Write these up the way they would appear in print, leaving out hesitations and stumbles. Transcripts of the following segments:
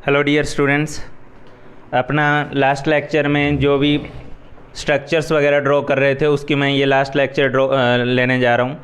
Hello dear students, अपना last lecture में जो भी स्ट्रक्चर्स वगैरह ड्रॉ कर रहे थे उसकी मैं ये लास्ट लेक्चर लेने जा रहा हूँ।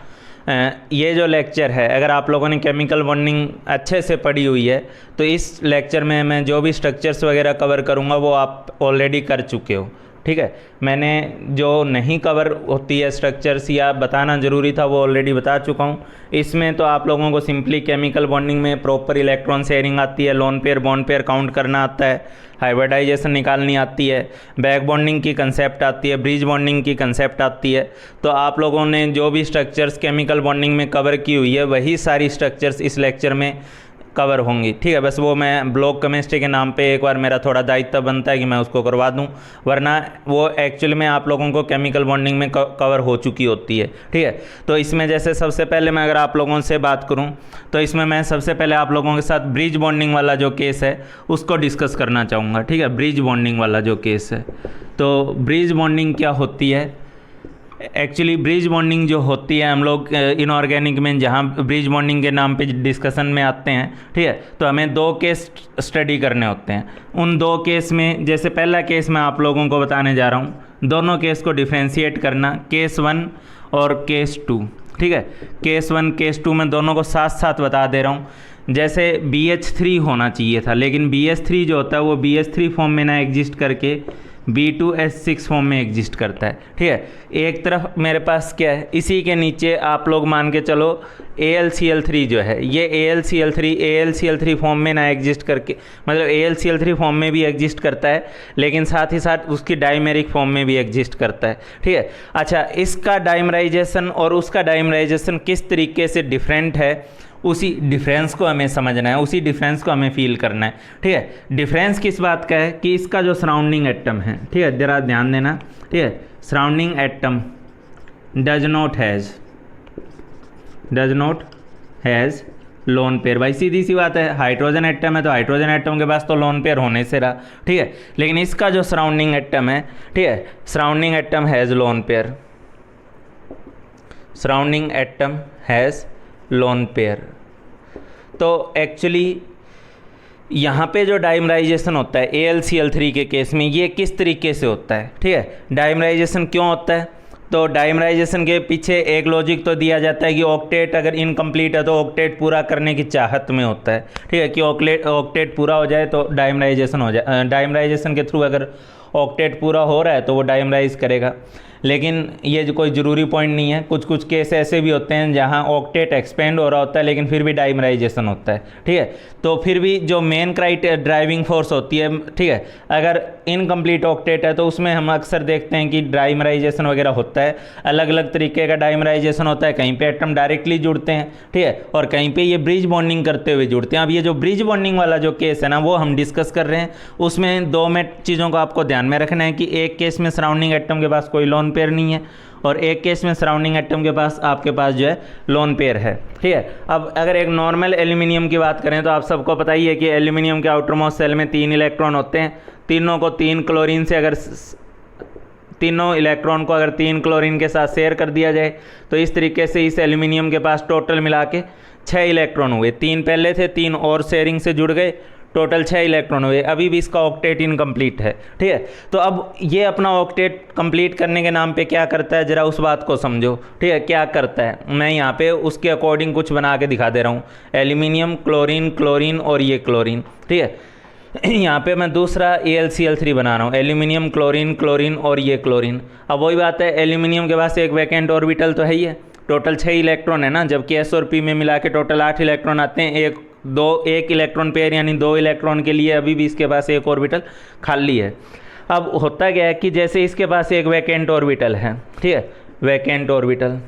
ये जो लेक्चर है, अगर आप लोगों ने केमिकल बॉन्डिंग अच्छे से पढ़ी हुई है तो इस लेक्चर में मैं जो भी स्ट्रक्चर्स वगैरह कवर करूँगा वो आप ऑलरेडी कर चुके हो। ठीक है, मैंने जो नहीं कवर होती है स्ट्रक्चर्स या बताना ज़रूरी था वो ऑलरेडी बता चुका हूँ। इसमें तो आप लोगों को सिंपली केमिकल बॉन्डिंग में प्रॉपर इलेक्ट्रॉन शेयरिंग आती है, lone pair bond pair count करना आता है, हाइब्रिडाइजेशन निकालनी आती है, बैक बॉन्डिंग की कंसेप्ट आती है, ब्रिज बॉन्डिंग की कंसेप्ट आती है। तो आप लोगों ने जो भी स्ट्रक्चर्स केमिकल बॉन्डिंग में कवर की हुई है वही सारी स्ट्रक्चर्स इस लेक्चर में कवर होंगी। ठीक है, बस वो मैं ब्लॉक केमिस्ट्री के नाम पे एक बार मेरा थोड़ा दायित्व बनता है कि मैं उसको करवा दूं, वरना वो एक्चुअली में आप लोगों को केमिकल बॉन्डिंग में कवर हो चुकी होती है। ठीक है, तो इसमें जैसे सबसे पहले मैं अगर आप लोगों से बात करूं तो इसमें मैं सबसे पहले आप लोगों के साथ ब्रिज बॉन्डिंग वाला जो केस है उसको डिस्कस करना चाहूँगा। ठीक है, ब्रिज बॉन्डिंग वाला जो केस है, तो ब्रिज बॉन्डिंग क्या होती है? एक्चुअली ब्रिज बॉन्डिंग जो होती है, हम लोग इनऑर्गेनिक में जहाँ ब्रिज बॉन्डिंग के नाम पे डिस्कशन में आते हैं, ठीक है, तो हमें दो केस स्टडी करने होते हैं। उन दो केस में जैसे पहला केस मैं आप लोगों को बताने जा रहा हूँ, दोनों केस को डिफ्रेंशिएट करना, केस 1 और केस 2। ठीक है, केस 1 केस 2 में दोनों को साथ साथ बता दे रहा हूँ। जैसे BH3 होना चाहिए था, लेकिन BH3 जो होता है वो BH3 फॉर्म में ना एग्जिस्ट करके B2H6 फॉर्म में एग्जिस्ट करता है। ठीक है, एक तरफ मेरे पास क्या है, इसी के नीचे आप लोग मान के चलो AlCl3 जो है, ये AlCl3 फॉर्म में ना एग्जिस्ट करके, मतलब AlCl3 फॉर्म में भी एग्जिस्ट करता है लेकिन साथ ही साथ उसकी डाइमेरिक फॉर्म में भी एग्जिस्ट करता है। ठीक है, अच्छा, इसका डाइमराइजेशन और उसका डाइमराइजेशन किस तरीके से डिफरेंट है, उसी डिफरेंस को हमें समझना है, उसी डिफरेंस को हमें फील करना है। ठीक है, डिफरेंस किस बात का है कि इसका जो सराउंडिंग एटम है, ठीक है, ज़रा ध्यान देना। ठीक है, surrounding atom does not has lone pair. भाई सीधी सी बात है, हाइड्रोजन एटम है तो हाइड्रोजन एटम के पास तो लोन पेयर होने से रहा। ठीक है, लेकिन इसका जो सराउंडिंग एटम है, ठीक है, surrounding atom has lone pair, surrounding atom has lone pair. तो एक्चुअली यहाँ पे जो डाइमराइजेशन होता है AlCl3 के केस में, ये किस तरीके से होता है? ठीक है, डाइमराइजेशन क्यों होता है? तो डाइमराइजेशन के पीछे एक लॉजिक तो दिया जाता है कि ऑक्टेट अगर इनकम्प्लीट है तो ऑक्टेट पूरा करने की चाहत में होता है। ठीक है, कि ऑक्टेट पूरा हो जाए तो डाइमराइजेशन हो जाए, डाइमराइजेशन के थ्रू अगर ऑक्टेट पूरा हो रहा है तो वो डाइमराइज करेगा। लेकिन ये जो कोई ज़रूरी पॉइंट नहीं है, कुछ कुछ केस ऐसे भी होते हैं जहाँ ऑक्टेट एक्सपेंड हो रहा होता है लेकिन फिर भी डाइमराइजेशन होता है। ठीक है, तो फिर भी जो मेन ड्राइविंग फोर्स होती है, ठीक है, अगर इनकम्प्लीट ऑक्टेट है तो उसमें हम अक्सर देखते हैं कि डाइमराइजेशन वगैरह होता है, अलग अलग तरीके का डाइमराइजेशन होता है। कहीं पे एटम डायरेक्टली जुड़ते हैं, ठीक है, और कहीं पे ये ब्रिज बॉन्डिंग करते हुए जुड़ते हैं। अब ये जो ब्रिज बॉन्डिंग वाला जो केस है ना, वो हम डिस्कस कर रहे हैं। उसमें दो में चीज़ों को आपको ध्यान में रखना है कि एक केस में सराउंडिंग एटम के पास कोई लोन पेयर नहीं है और एक केस में सराउंडिंग एटम के पास आपके पास जो है लोन पेयर है। ठीक है, अब अगर एक नॉर्मल एल्यूमिनियम की बात करें तो आप सबको पता ही है कि एल्यूमिनियम के आउटर मोस्ट शेल में 3 इलेक्ट्रॉन होते हैं। तीनों को 3 क्लोरीन से, अगर तीनों इलेक्ट्रॉन को अगर 3 क्लोरीन के साथ शेयर कर दिया जाए तो इस तरीके से इस एल्यूमिनियम के पास टोटल मिला के 6 इलेक्ट्रॉन हुए। 3 पहले थे, 3 और शेयरिंग से जुड़ गए, टोटल 6 इलेक्ट्रॉन हुए। अभी भी इसका ऑक्टेट इनकम्प्लीट है। ठीक है, तो अब ये अपना ऑक्टेट कंप्लीट करने के नाम पे क्या करता है, ज़रा उस बात को समझो। ठीक है, क्या करता है, मैं यहाँ पे उसके अकॉर्डिंग कुछ बना के दिखा दे रहा हूँ। एल्यूमिनियम, क्लोरीन, क्लोरीन और ये क्लोरीन। ठीक है, यहाँ पे मैं दूसरा AlCl3 बना रहा हूँ, एल्यूमिनियम, क्लोरीन, क्लोरीन और ये क्लोरीन। अब वही बात है, एल्यूमिनियम के पास एक वैकेंट ऑर्बिटल तो है ही है, टोटल 6 इलेक्ट्रॉन है ना, जबकि S और P में मिला के टोटल 8 इलेक्ट्रॉन आते हैं। एक इलेक्ट्रॉन पेयर यानी 2 इलेक्ट्रॉन के लिए अभी भी इसके पास एक ऑर्बिटल खाली है। अब होता क्या है कि जैसे इसके पास एक वैकेंट ऑर्बिटल है, ठीक है, वैकेंट ऑर्बिटल,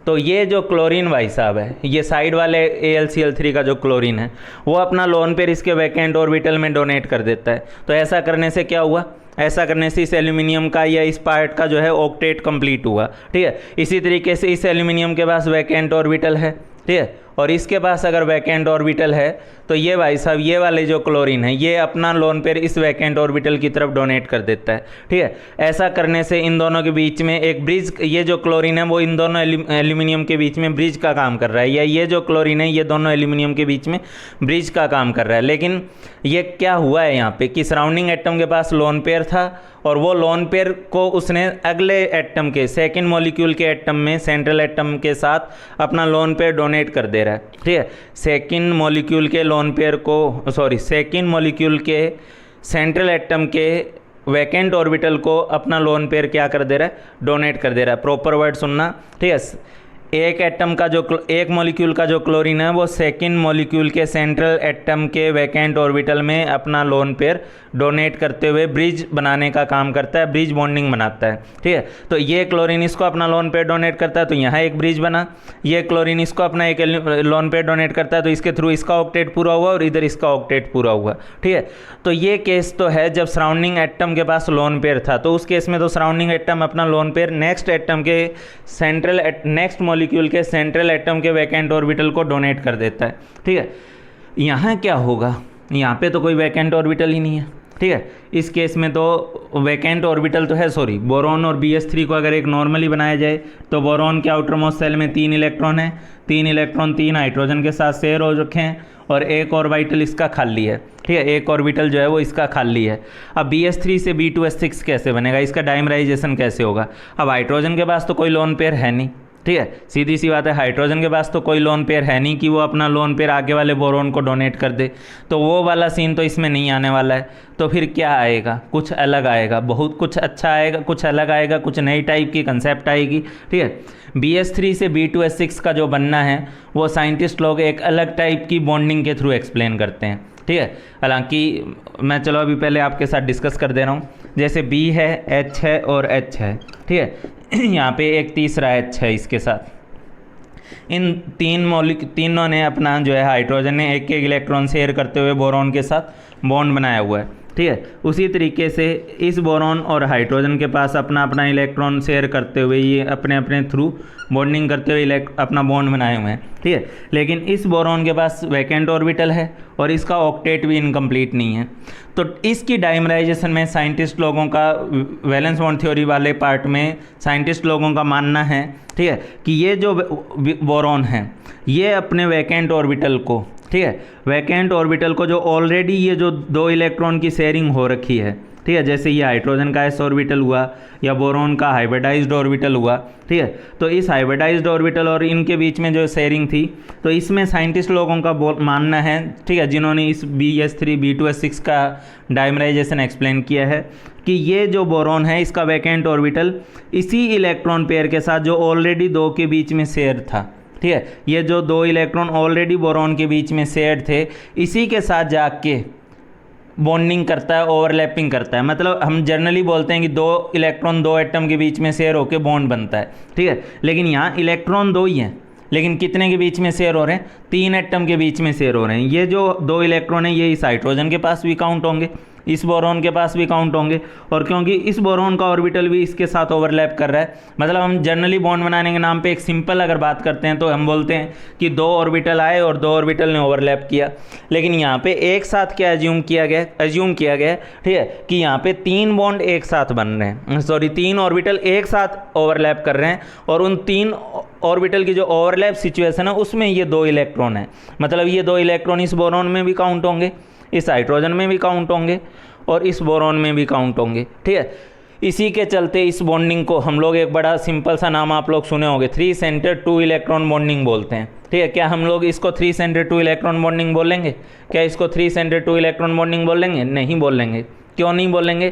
तो ये जो क्लोरीन भाई साहब है, ये साइड वाले AlCl3 का जो क्लोरीन है वो अपना लोन पेयर इसके वैकेंट ऑर्बिटल में डोनेट कर देता है। तो ऐसा करने से क्या हुआ, ऐसा करने से इस एल्यूमिनियम का या इस पार्ट का जो है ऑक्टेट कंप्लीट हुआ। ठीक है, इसी तरीके से इस एल्यूमिनियम के पास वैकेंट ऑर्बिटल है, ठीक है, और इसके पास अगर वैकेंट ऑर्बिटल है तो ये भाई साहब ये वाले जो क्लोरीन है ये अपना लोन पेयर इस वैकेंट ऑर्बिटल की तरफ डोनेट कर देता है। ठीक है, ऐसा करने से इन दोनों के बीच में एक ब्रिज, ये जो क्लोरीन है वो इन दोनों एल्यूमिनियम के बीच में ब्रिज का काम कर रहा है, या ये जो क्लोरीन है ये दोनों एल्यूमिनियम के बीच में ब्रिज का काम कर रहा है। लेकिन ये क्या हुआ है यहाँ पे कि सराउंडिंग एटम के पास लोन पेयर था और वो लोन पेयर को उसने अगले एटम के सेकंड मॉलिक्यूल के एटम में सेंट्रल एटम के साथ अपना लोन पेयर डोनेट कर दे रहा है। ठीक है, सेकंड मॉलिक्यूल के लोन पेयर को सेकंड मॉलिक्यूल के सेंट्रल एटम के वैकेंट ऑर्बिटल को अपना लोन पेयर क्या कर दे रहा है, डोनेट कर दे रहा है। प्रॉपर वर्ड सुनना। ठीक है, एक एटम का जो एक मॉलिक्यूल का जो क्लोरीन है वो सेकंड मॉलिक्यूल के सेंट्रल एटम के वैकेंट ऑर्बिटल में अपना लोन पेयर डोनेट करते हुए ब्रिज बनाने का काम करता है, ब्रिज बॉन्डिंग बनाता है। ठीक है, तो ये क्लोरीन इसको अपना लोन पेयर डोनेट करता है तो यहाँ एक ब्रिज बना, ये क्लोरीन इसको अपना एक लोन पेयर डोनेट करता है तो इसके थ्रू इसका ऑक्टेट पूरा हुआ और इधर इसका ऑक्टेट पूरा हुआ। ठीक है, तो ये केस तो है जब सराउंडिंग एटम के पास लोन पेयर था, तो उस केस में तो सराउंडिंग एटम अपना लोन पेयर नेक्स्ट एटम के सेंट्रल नेक्स्ट मॉलिक्यूल के सेंट्रल एटम के वैकेंट ऑर्बिटल को डोनेट कर देता है। ठीक है, यहाँ क्या होगा, यहाँ पे तो कोई वैकेंट ऑर्बिटल ही नहीं है। ठीक है, इस केस में तो वैकेंट ऑर्बिटल तो है, सॉरी, बोरॉन और BS3 को अगर एक नॉर्मली बनाया जाए तो बोरॉन के आउटर मोस्ट सेल में 3 इलेक्ट्रॉन है, 3 इलेक्ट्रॉन 3 हाइड्रोजन के साथ शेयर हो रखे हैं और एक ऑर्बिटल इसका खाली है। ठीक है, एक ऑर्बिटल जो है वो इसका खाली है। अब BS3 से B2S6 कैसे बनेगा, इसका डाइमराइजेशन कैसे होगा। अब हाइड्रोजन के पास तो कोई लोन पेयर है नहीं। ठीक है, सीधी सी बात है, हाइड्रोजन के पास तो कोई लोन पेयर है नहीं कि वो अपना लोन पेयर आगे वाले बोरोन को डोनेट कर दे, तो वो वाला सीन तो इसमें नहीं आने वाला है। तो फिर क्या आएगा, कुछ अलग आएगा, बहुत कुछ अच्छा आएगा, कुछ अलग आएगा, कुछ नई टाइप की कंसेप्ट आएगी। ठीक है, BS3 से B2S6 का जो बनना है वो साइंटिस्ट लोग एक अलग टाइप की बॉन्डिंग के थ्रू एक्सप्लेन करते हैं। ठीक है, हालांकि मैं चलो अभी पहले आपके साथ डिस्कस कर दे रहा हूँ। जैसे B है, H है और H है। ठीक है, यहाँ पे एक तीसरा H है इसके साथ। इन तीनों ने अपना जो है हाइड्रोजन ने एक एक इलेक्ट्रॉन शेयर करते हुए बोरॉन के साथ बॉन्ड बनाया हुआ है। ठीक है, उसी तरीके से इस बोरॉन और हाइड्रोजन के पास अपना अपना इलेक्ट्रॉन शेयर करते हुए ये अपने अपने थ्रू बॉन्डिंग करते हुए अपना बॉन्ड बनाए हुए हैं। ठीक है, लेकिन इस बोरॉन के पास वैकेंट ऑर्बिटल है और इसका ऑक्टेट भी इनकम्प्लीट नहीं है। तो इसकी डाइमराइजेशन में साइंटिस्ट लोगों का वैलेंस बॉन्ड थ्योरी वाले पार्ट में साइंटिस्ट लोगों का मानना है, ठीक है, कि ये जो बोरॉन है ये अपने वैकेंट ऑर्बिटल को, ठीक है, वैकेंट ऑर्बिटल को जो ऑलरेडी ये जो 2 इलेक्ट्रॉन की शेयरिंग हो रखी है, ठीक है, जैसे ये हाइड्रोजन का s ऑर्बिटल हुआ या बोरॉन का हाइब्रिडाइज्ड ऑर्बिटल हुआ। ठीक है, तो इस हाइब्रिडाइज्ड ऑर्बिटल और इनके बीच में जो शेयरिंग थी, तो इसमें साइंटिस्ट लोगों का मानना है, ठीक है, जिन्होंने इस BS3 B2S6 का डाइमराइजेशन एक्सप्लेन किया है, कि ये जो बोरॉन है इसका वैकेंट ऑर्बिटल इसी इलेक्ट्रॉन पेयर के साथ जो ऑलरेडी 2 के बीच में शेयर था, ठीक है, ये जो 2 इलेक्ट्रॉन ऑलरेडी बोरॉन के बीच में शेयर थे, इसी के साथ जाके बॉन्डिंग करता है, ओवरलैपिंग करता है। मतलब हम जनरली बोलते हैं कि 2 इलेक्ट्रॉन 2 एटम के बीच में शेयर होकर बॉन्ड बनता है। ठीक है, लेकिन यहाँ इलेक्ट्रॉन 2 ही हैं, लेकिन कितने के बीच में शेयर हो रहे हैं, 3 एटम के बीच में शेयर हो रहे हैं। ये जो 2 इलेक्ट्रॉन है ये इस हाइड्रोजन के पास भी काउंट होंगे, इस बोरॉन के पास भी काउंट होंगे, और क्योंकि इस बोरॉन का ऑर्बिटल भी इसके साथ ओवरलैप कर रहा है, मतलब हम जनरली बॉन्ड बनाने के नाम पे एक सिंपल अगर बात करते हैं तो हम बोलते हैं कि 2 ऑर्बिटल आए और 2 ऑर्बिटल ने ओवरलैप किया। लेकिन यहाँ पे एक साथ क्या एज्यूम किया गया, ठीक है, कि यहाँ पे 3 बॉन्ड एक साथ बन रहे हैं, 3 ऑर्बिटल एक साथ ओवरलैप कर रहे हैं, और उन 3 ऑर्बिटल की जो ओवरलैप सिचुएशन है उसमें ये 2 इलेक्ट्रॉन है। मतलब ये 2 इलेक्ट्रॉन इस बोरॉन में भी काउंट होंगे, इस हाइड्रोजन में भी काउंट होंगे और इस बोरॉन में भी काउंट होंगे। ठीक है, इसी के चलते इस बॉन्डिंग को हम लोग एक बड़ा सिंपल सा नाम आप लोग सुने होंगे, 3 सेंटर 2 इलेक्ट्रॉन बॉन्डिंग बोलते हैं। ठीक है, क्या हम लोग इसको 3 सेंटर 2 इलेक्ट्रॉन बॉन्डिंग बोलेंगे? क्या इसको 3 सेंटर 2 इलेक्ट्रॉन बॉन्डिंग बोलेंगे? नहीं बोलेंगे। क्यों नहीं बोलेंगे?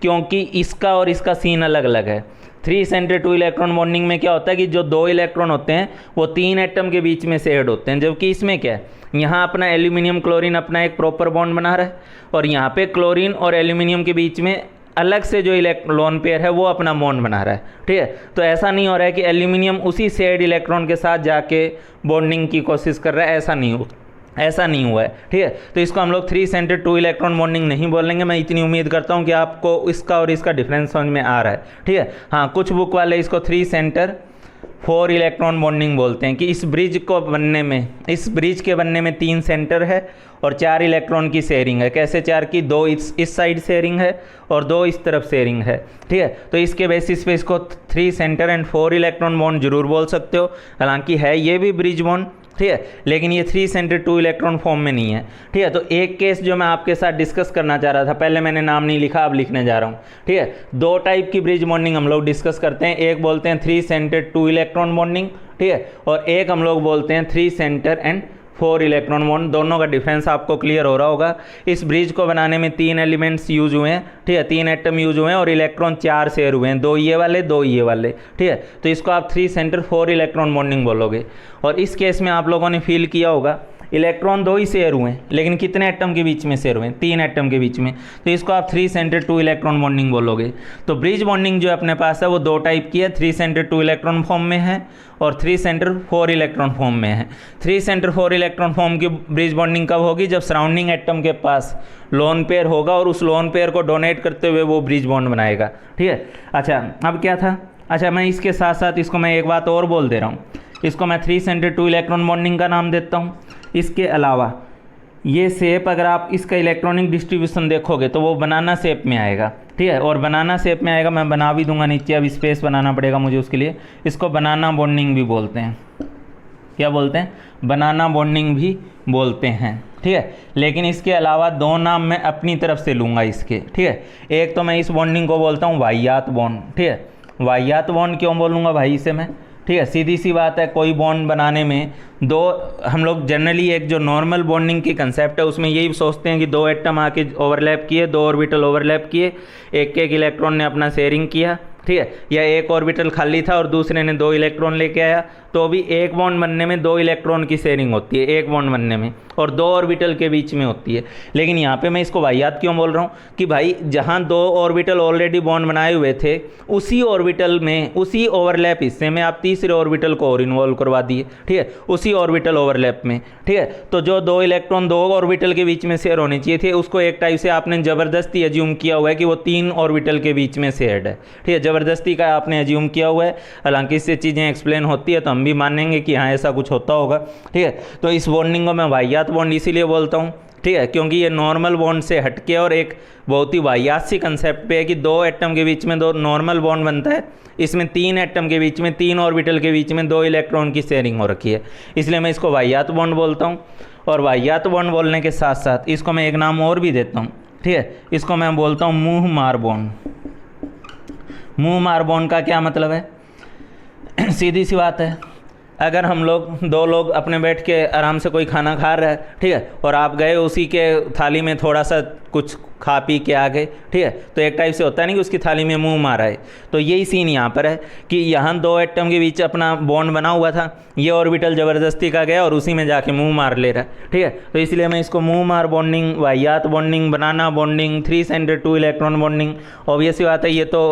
क्योंकि इसका और इसका सीन अलग अलग है। 3 सेंटर 2 इलेक्ट्रॉन बॉन्डिंग में क्या होता है कि जो 2 इलेक्ट्रॉन होते हैं वो 3 एटम के बीच में शेयर्ड होते हैं, जबकि इसमें क्या है, यहाँ अपना एल्यूमिनियम क्लोरीन अपना एक प्रॉपर बॉन्ड बना रहा है और यहाँ पे क्लोरीन और एल्यूमिनियम के बीच में अलग से जो लोन पेयर है वो अपना बॉन्ड बना रहा है। ठीक है, तो ऐसा नहीं हो रहा है कि एल्यूमिनियम उसी शेयर्ड इलेक्ट्रॉन के साथ जाके बॉन्डिंग की कोशिश कर रहा है, ऐसा नहीं हुआ है। ठीक है, तो इसको हम लोग 3 सेंटर 2 इलेक्ट्रॉन बॉन्डिंग नहीं बोलेंगे। मैं इतनी उम्मीद करता हूँ कि आपको इसका और इसका डिफरेंस समझ में आ रहा है। ठीक है, हाँ, कुछ बुक वाले इसको 3 सेंटर 4 इलेक्ट्रॉन बॉन्डिंग बोलते हैं कि इस ब्रिज के बनने में 3 सेंटर है और 4 इलेक्ट्रॉन की शेयरिंग है। कैसे 4 की? 2 इस साइड शेयरिंग है और 2 इस तरफ शेयरिंग है, ठीक है। तो इसके बेसिस पे इसको 3 सेंटर एंड 4 इलेक्ट्रॉन बॉन्ड जरूर बोल सकते हो। हालांकि है ये भी ब्रिज बॉन्ड, ठीक है, लेकिन ये 3 सेंटर 2 इलेक्ट्रॉन फॉर्म में नहीं है, ठीक है। तो एक केस जो मैं आपके साथ डिस्कस करना चाह रहा था, पहले मैंने नाम नहीं लिखा, अब लिखने जा रहा हूँ, ठीक है। 2 टाइप की ब्रिज बॉन्डिंग हम लोग डिस्कस करते हैं। एक बोलते हैं 3 सेंटर 2 इलेक्ट्रॉन बॉन्डिंग, ठीक है, और एक हम लोग बोलते हैं 3 सेंटर एंड 4 इलेक्ट्रॉन बॉन्ड। दोनों का डिफरेंस आपको क्लियर हो रहा होगा। इस ब्रिज को बनाने में 3 एलिमेंट्स यूज हुए हैं, ठीक है, 3 एटम यूज हुए हैं और इलेक्ट्रॉन 4 शेयर हुए हैं, 2 ये वाले 2 ये वाले, ठीक है। तो इसको आप 3 सेंटर 4 इलेक्ट्रॉन बॉन्डिंग बोलोगे। और इस केस में आप लोगों ने फील किया होगा इलेक्ट्रॉन 2 ही शेयर हुए हैं, लेकिन कितने एटम के बीच में शेयर हुए हैं? 3 एटम के बीच में। तो इसको आप 3 सेंटर 2 इलेक्ट्रॉन बॉन्डिंग बोलोगे। तो ब्रिज बॉन्डिंग जो अपने पास है वो 2 टाइप की है, 3 सेंटर 2 इलेक्ट्रॉन फॉर्म में है और 3 सेंटर 4 इलेक्ट्रॉन फॉर्म में है। 3 सेंटर 4 इलेक्ट्रॉन फॉर्म की ब्रिज बॉन्डिंग कब होगी? जब सराउंडिंग एटम के पास लोन पेयर होगा और उस लोन पेयर को डोनेट करते हुए वो ब्रिज बॉन्ड बनाएगा, ठीक है। अच्छा, अब क्या था? अच्छा, मैं इसके साथ साथ इसको मैं एक बात और बोल दे रहा हूँ, इसको मैं 3 सेंटर 2 इलेक्ट्रॉन बॉन्डिंग का नाम देता हूँ। इसके अलावा ये शेप, अगर आप इसका इलेक्ट्रॉनिक डिस्ट्रीब्यूशन देखोगे तो वो बनाना शेप में आएगा, ठीक है। और बनाना शेप में आएगा, मैं बना भी दूंगा नीचे, अब स्पेस बनाना पड़ेगा मुझे उसके लिए। इसको बनाना बॉन्डिंग भी बोलते हैं। क्या बोलते हैं? बनाना बॉन्डिंग भी बोलते हैं, ठीक है। लेकिन इसके अलावा 2 नाम मैं अपनी तरफ से लूँगा इसके, ठीक है। एक तो मैं इस बॉन्डिंग को बोलता हूँ वाह्यात बॉन्ड, ठीक है। वाह्यात बॉन्ड क्यों बोलूँगा भाई इसे मैं? ठीक है, सीधी सी बात है, कोई बॉन्ड बनाने में 2, हम लोग जनरली एक जो नॉर्मल बॉन्डिंग की कंसेप्ट है उसमें यही सोचते हैं कि 2 एटम आके ओवरलैप किए, 2 ऑर्बिटल ओवरलैप किए, एक इलेक्ट्रॉन ने अपना शेयरिंग किया, ठीक है, या एक ऑर्बिटल खाली था और दूसरे ने 2 इलेक्ट्रॉन लेके आया, तो भी एक बॉन्ड बनने में 2 इलेक्ट्रॉन की शेयरिंग होती है, एक बॉन्ड बनने में, और 2 ऑर्बिटल के बीच में होती है। लेकिन यहाँ पे मैं इसको वाह्यात क्यों बोल रहा हूँ कि भाई जहाँ 2 ऑर्बिटल ऑलरेडी बॉन्ड बनाए हुए थे, उसी ऑर्बिटल में, उसी ओवरलैप हिस्से में आप तीसरे ऑर्बिटल को और इन्वॉल्व करवा दिए, ठीक है, उसी ऑर्बिटल ओवरलैप में, ठीक है। तो जो 2 इलेक्ट्रॉन 2 ऑर्बिटल के बीच में शेयर होने चाहिए थे, उसको एक टाइप से आपने ज़बरदस्ती एज्यूम किया हुआ है कि वो 3 ऑर्बिटल के बीच में शेयर्ड है, ठीक है, ज़बरदस्ती का आपने एज्यूम किया हुआ है। हालांकि इससे चीज़ें एक्सप्लेन होती है तो हम भी मानेंगे कि हाँ ऐसा कुछ होता होगा, ठीक है। तो इस बॉन्डिंग को मैं वाह्यात बॉन्ड इसीलिए बोलता हूँ, ठीक है, क्योंकि ये नॉर्मल बॉन्ड से हटके और एक बहुत ही वाह्यात सी कंसेप्ट पे है कि 2 एटम के बीच में 2 नॉर्मल बॉन्ड बनता है, इसमें 3 एटम के बीच में, 3 ऑर्बिटल के बीच में 2 इलेक्ट्रॉन की शेयरिंग हो रखी है, इसलिए मैं इसको वाह्यात बॉन्ड बोलता हूँ। और वाह्यात बॉन्ड बोलने के साथ साथ इसको मैं एक नाम और भी देता हूँ, ठीक है, इसको मैं बोलता हूँ मुँह मार बॉन्ड। मुँह मार बॉन्ड का क्या मतलब है? सीधी सी बात है, अगर हम लोग 2 लोग अपने बैठ के आराम से कोई खाना खा रहा है, ठीक है, और आप गए उसी के थाली में थोड़ा सा कुछ खा पी के आ गए, ठीक है, तो एक टाइप से होता है नहीं कि उसकी थाली में मुंह मारा है। तो यही सीन यहाँ पर है कि यहाँ 2 एटम के बीच अपना बॉन्ड बना हुआ था, ये ऑर्बिटल ज़बरदस्ती का गया और उसी में जाके मुंह मार ले रहा है, ठीक है। तो इसलिए मैं इसको मुंह मार बॉन्डिंग, वाह्यात bonding, banana bonding, 3 centre 2 electron bonding, obvious बात है ये तो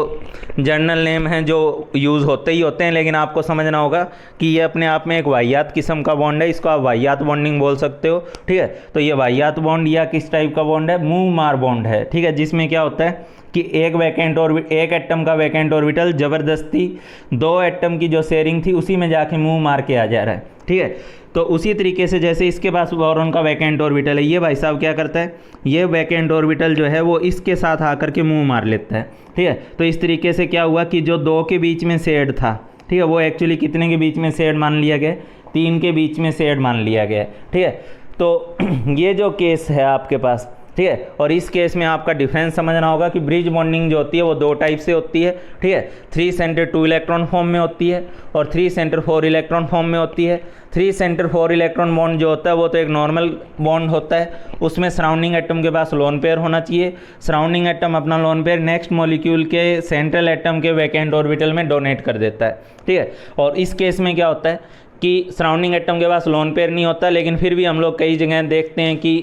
जर्नल नेम हैं जो यूज़ होते ही होते हैं, लेकिन आपको समझना होगा कि ये अपने आप में एक वाह्यात किस्म का बॉन्ड है, इसको आप वाह्यात बॉन्डिंग बोल सकते हो, ठीक है। तो ये वाह्यात बॉन्ड या किस टाइप का बॉन्ड है? मुंह मार बॉन्ड है, ठीक है, जिसमें क्या होता है कि एक एटम का वैकेंट ऑर्बिटल ज़बरदस्ती 2 एटम की जो शेयरिंग थी उसी में जाके मुंह मार के आ जा रहा है, ठीक है। तो उसी तरीके से जैसे इसके पास बोरॉन का वैकेंट ऑर्बिटल है, ये भाई साहब क्या करता है, ये वैकेंट ऑर्बिटल जो है वो इसके साथ आकर के मुंह मार लेता है, ठीक है। तो इस तरीके से क्या हुआ कि जो 2 के बीच में शेयर्ड था, ठीक है, वो एक्चुअली कितने के बीच में शेयर्ड मान लिया गया? 3 के बीच में शेयर्ड मान लिया गया, ठीक है। तो ये जो केस है आपके पास, ठीक है, और इस केस में आपका डिफरेंस समझना होगा कि ब्रिज बॉन्डिंग जो होती है वो 2 टाइप से होती है, ठीक है। 3 सेंटर 2 इलेक्ट्रॉन फॉर्म में होती है और 3 सेंटर 4 इलेक्ट्रॉन फॉर्म में होती है। 3 सेंटर 4 इलेक्ट्रॉन बॉन्ड जो होता है वो तो एक नॉर्मल बॉन्ड होता है, उसमें सराउंडिंग एटम के पास लोन पेयर होना चाहिए। सराउंडिंग एटम अपना लोन पेयर नेक्स्ट मॉलिक्यूल के सेंट्रल एटम के वैकेंट ऑर्बिटल में डोनेट कर देता है, ठीक है। और इस केस में क्या होता है कि सराउंडिंग एटम के पास लोन पेयर नहीं होता, लेकिन फिर भी हम लोग कई जगह देखते हैं कि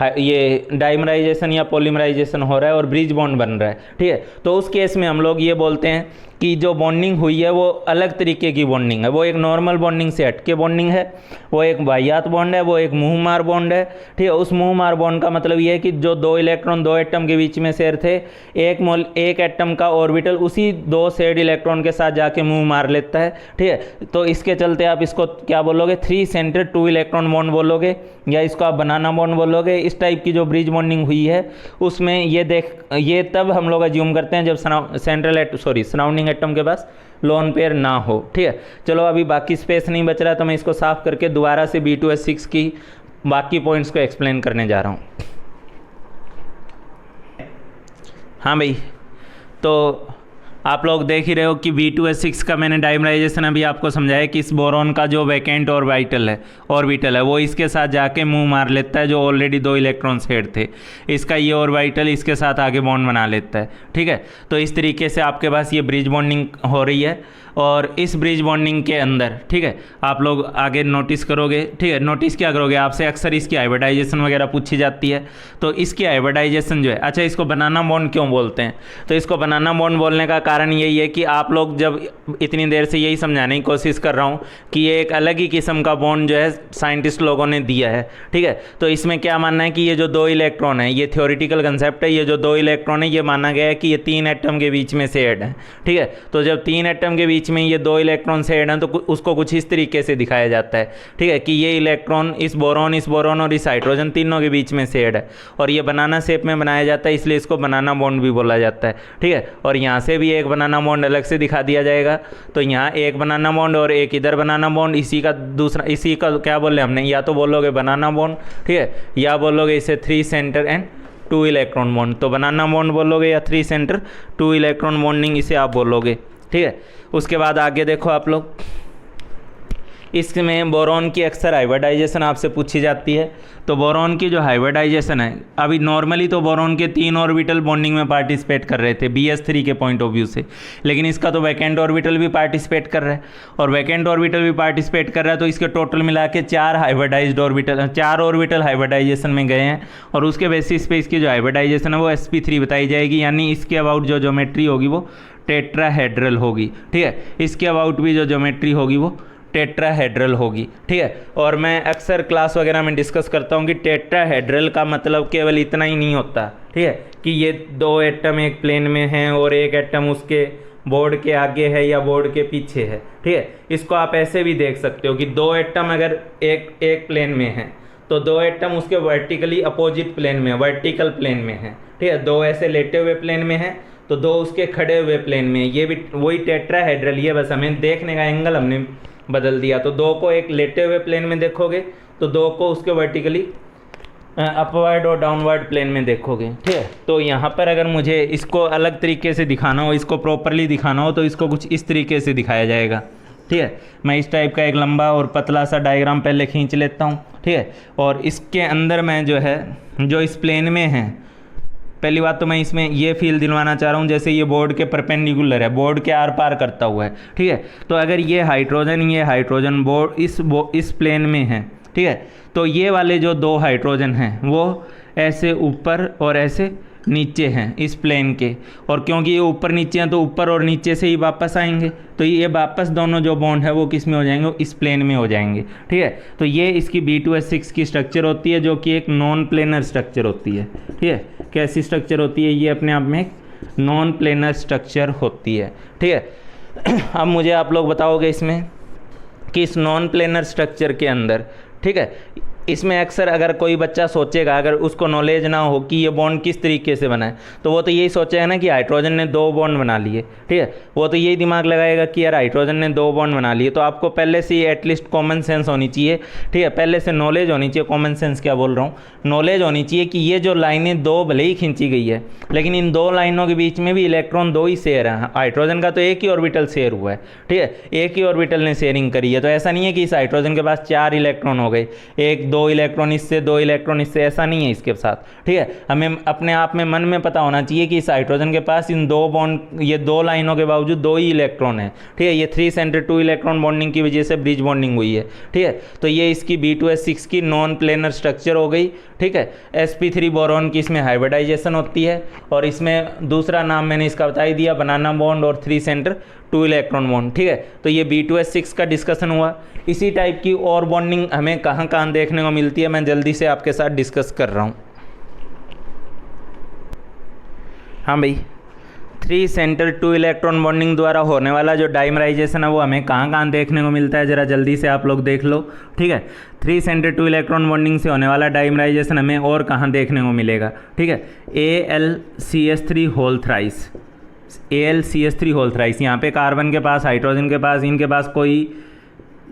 ये डाइमराइजेशन या पॉलीमराइजेशन हो रहा है और ब्रिज बॉन्ड बन रहा है, ठीक है। तो उस केस में हम लोग ये बोलते हैं कि जो बॉन्डिंग हुई है वो अलग तरीके की बॉन्डिंग है, वो एक नॉर्मल बॉन्डिंग से हटके बॉन्डिंग है, वो एक वाहियात बॉन्ड है, वो एक मुँह मार बॉन्ड है। ठीक है, उस मुँह मार बॉन्ड का मतलब ये है कि जो दो इलेक्ट्रॉन दो एटम के बीच में शेयर थे, एक एटम का ऑर्बिटल उसी दो शेयर्ड इलेक्ट्रॉन के साथ जाके मुँह मार लेता है। ठीक है, तो इसके चलते आप इसको क्या बोलोगे, 3 सेंटर 2 इलेक्ट्रॉन बॉन्ड बोलोगे, या इसको आप बनाना बॉन्ड बोलोगे। इस टाइप की जो ब्रिज बॉन्डिंग हुई है उसमें ये तब हम लोग अज्यूम करते हैं जब सराउंडिंग एटम के पास लोन पेयर ना हो। ठीक है, चलो अभी बाकी स्पेस नहीं बच रहा तो मैं इसको साफ करके दोबारा से B2H6 की बाकी पॉइंट्स को एक्सप्लेन करने जा रहा हूँ। हाँ भाई, तो आप लोग देख ही रहे हो कि B2H6 का मैंने डाइमराइजेशन अभी आपको समझाया कि इस बोरॉन का जो वैकेंट ऑर्बिटल है वो इसके साथ जाके मुंह मार लेता है जो ऑलरेडी 2 इलेक्ट्रॉन शेयर थे, इसका ये ऑर्बिटल इसके साथ आगे बॉन्ड बना लेता है। ठीक है, तो इस तरीके से आपके पास ये ब्रिज बॉन्डिंग हो रही है। और इस ब्रिज बॉन्डिंग के अंदर, ठीक है, आप लोग आगे नोटिस करोगे। ठीक है, नोटिस क्या करोगे, आपसे अक्सर इसकी हाइब्रिडाइजेशन वगैरह पूछी जाती है। तो इसकी हाइब्रिडाइजेशन जो है, अच्छा इसको बनाना बॉन्ड क्यों बोलते हैं, तो इसको बनाना बॉन्ड बोलने का कारण यही है कि आप लोग जब इतनी देर से यही समझाने की कोशिश कर रहा हूँ कि ये एक अलग ही किस्म का बॉन्ड जो है साइंटिस्ट लोगों ने दिया है। ठीक है, तो इसमें क्या मानना है कि ये जो 2 इलेक्ट्रॉन है, ये थ्योरेटिकल कंसेप्ट है, ये जो 2 इलेक्ट्रॉन है ये माना गया है कि ये 3 एटम के बीच में शेयर्ड है। ठीक है, तो जब 3 एटम के बीच में ये 2 इलेक्ट्रॉन शेयर्ड हैं तो उसको कुछ इस तरीके से दिखाया जाता है। ठीक है, कि ये इलेक्ट्रॉन इस बोरॉन और इस हाइड्रोजन तीनों के बीच में शेयर्ड है और ये बनाना शेप में बनाया जाता है, इसलिए इसको बनाना बॉन्ड भी बोला जाता है। ठीक है, और यहाँ से भी एक बनाना बॉन्ड अलग से दिखा दिया जाएगा, तो यहाँ एक बनाना बॉन्ड और एक इधर बनाना बॉन्ड, इसी का क्या बोले हमने, या तो बोलोगे बनाना बॉन्ड, ठीक है, या बोलोगे इसे 3 सेंटर एंड 2 इलेक्ट्रॉन बॉन्ड। तो बनाना बॉन्ड बोलोगे या 3 सेंटर 2 इलेक्ट्रॉन बॉन्डिंग इसे आप बोलोगे। ठीक है, उसके बाद आगे देखो आप लोग, इसमें बोरॉन की अक्सर हाइब्रिडाइजेशन आपसे पूछी जाती है। तो बोरॉन की जो हाइब्रिडाइजेशन है, अभी नॉर्मली तो बोरॉन के 3 ऑर्बिटल बॉन्डिंग में पार्टिसिपेट कर रहे थे BS3 के पॉइंट ऑफ व्यू से, लेकिन इसका तो वैकेंट ऑर्बिटल भी पार्टिसिपेट कर रहा है, और वैकेंट ऑर्बिटल भी पार्टिसिपेट कर रहा है तो इसके टोटल मिला के 4 ऑर्बिटल हाइब्रिडाइजेशन में गए हैं, और उसके बेसिस पे इसकी जो हाइब्रिडाइजेशन है वो sp3 बताई जाएगी, यानी इसके अबाउट जो ज्योमेट्री होगी वो टेट्राहेड्रल होगी। ठीक है, इसके अबाउट भी जो ज्योमेट्री होगी वो टेट्राहेड्रल होगी। ठीक है, और मैं अक्सर क्लास वगैरह में डिस्कस करता हूँ कि टेट्राहेड्रल का मतलब केवल इतना ही नहीं होता, ठीक है, कि ये 2 एटम एक प्लेन में हैं और एक एटम उसके बोर्ड के आगे है या बोर्ड के पीछे है। ठीक है, इसको आप ऐसे भी देख सकते हो कि 2 एटम अगर एक प्लेन में है तो 2 एटम उसके वर्टिकली अपोजिट प्लेन में, वर्टिकल प्लेन में है। ठीक है, 2 ऐसे लेटे हुए प्लेन में है तो 2 उसके खड़े हुए प्लेन में, ये भी वही टेट्राहेड्रल, ये बस हमें देखने का एंगल हमने बदल दिया। तो 2 को एक लेटे हुए प्लेन में देखोगे तो 2 को उसके वर्टिकली अपवर्ड और डाउनवर्ड प्लेन में देखोगे। ठीक है, तो यहाँ पर अगर मुझे इसको अलग तरीके से दिखाना हो, इसको प्रॉपरली दिखाना हो, तो इसको कुछ इस तरीके से दिखाया जाएगा। ठीक है, मैं इस टाइप का एक लंबा और पतला सा डायग्राम पहले खींच लेता हूँ। ठीक है, और इसके अंदर मैं जो इस प्लेन में है, पहली बात तो मैं इसमें ये फील दिलवाना चाह रहा हूँ जैसे ये बोर्ड के परपेंडिकुलर है, बोर्ड के आर पार करता हुआ है। ठीक है, तो अगर ये हाइड्रोजन बोर्ड इस प्लेन में है, ठीक है, तो ये वाले जो 2 हाइड्रोजन हैं वो ऐसे ऊपर और ऐसे नीचे हैं इस प्लेन के, और क्योंकि ये ऊपर नीचे हैं तो ऊपर और नीचे से ही वापस आएंगे, तो ये वापस दोनों जो बॉन्ड है वो किस में हो जाएंगे, इस प्लेन में हो जाएंगे। ठीक है, तो ये इसकी B2H6 की स्ट्रक्चर होती है जो कि एक नॉन प्लेनर स्ट्रक्चर होती है। ठीक है, कैसी स्ट्रक्चर होती है, ये अपने आप में एक नॉन प्लेनर स्ट्रक्चर होती है। ठीक है, अब मुझे आप लोग बताओगे इसमें कि इस नॉन प्लेनर स्ट्रक्चर के अंदर, ठीक है, इसमें अक्सर अगर कोई बच्चा सोचेगा, अगर उसको नॉलेज ना हो कि ये बॉन्ड किस तरीके से बना है, तो वो तो यही सोचेगा ना कि हाइड्रोजन ने 2 बॉन्ड बना लिए। ठीक है, वो तो यही दिमाग लगाएगा कि यार हाइड्रोजन ने 2 बॉन्ड बना लिए। तो आपको पहले से एटलीस्ट कॉमन सेंस होनी चाहिए। ठीक है, पहले से नॉलेज होनी चाहिए, कॉमन सेंस क्या बोल रहा हूँ, नॉलेज होनी चाहिए कि ये जो लाइनें 2 भले ही खींची गई है, लेकिन इन 2 लाइनों के बीच में भी इलेक्ट्रॉन 2 ही शेयर हैं। हाइड्रोजन का तो एक ही ऑर्बिटल शेयर हुआ है। ठीक है, एक ही ऑर्बिटल ने शेयरिंग करी है, तो ऐसा नहीं है कि इस हाइड्रोजन के पास 4 इलेक्ट्रॉन हो गए, 1-2 इलेक्ट्रॉन इससे 2 इलेक्ट्रॉन इससे, ऐसा नहीं है इसके साथ। ठीक है, हमें अपने आप में मन में पता होना चाहिए कि इस हाइड्रोजन के पास इन 2 बॉन्ड, ये 2 लाइनों के बावजूद 2 ही इलेक्ट्रॉन है। ठीक है, ये 3 सेंटर 2 इलेक्ट्रॉन बॉन्डिंग की वजह से ब्रिज बॉन्डिंग हुई है। ठीक है, तो ये इसकी B2H6 की नॉन प्लेनर स्ट्रक्चर हो गई। ठीक है, sp3 बोरॉन की इसमें हाइब्रिडाइजेशन होती है, और इसमें दूसरा नाम मैंने इसका बता ही दिया, बनाना बॉन्ड और 3 सेंटर 2 इलेक्ट्रॉन बॉन्ड, ठीक है। तो ये B2S6 का डिस्कशन हुआ। इसी टाइप की और बॉन्डिंग हमें कहाँ कहाँ देखने को मिलती है, मैं जल्दी से आपके साथ डिस्कस कर रहा हूँ। हाँ भाई, 3 सेंटर 2 इलेक्ट्रॉन बॉन्डिंग द्वारा होने वाला जो डाइमराइजेशन है वो हमें कहाँ कहाँ देखने को मिलता है, ज़रा जल्दी से आप लोग देख लो, ठीक है। 3 सेंटर 2 इलेक्ट्रॉन बॉन्डिंग से होने वाला डाइमराइजेशन हमें और कहाँ देखने को मिलेगा, ठीक है। AlCH3 whole thrice, AlCH3 whole thrice. यहाँ पे कार्बन के पास, हाइड्रोजन के पास, इनके पास कोई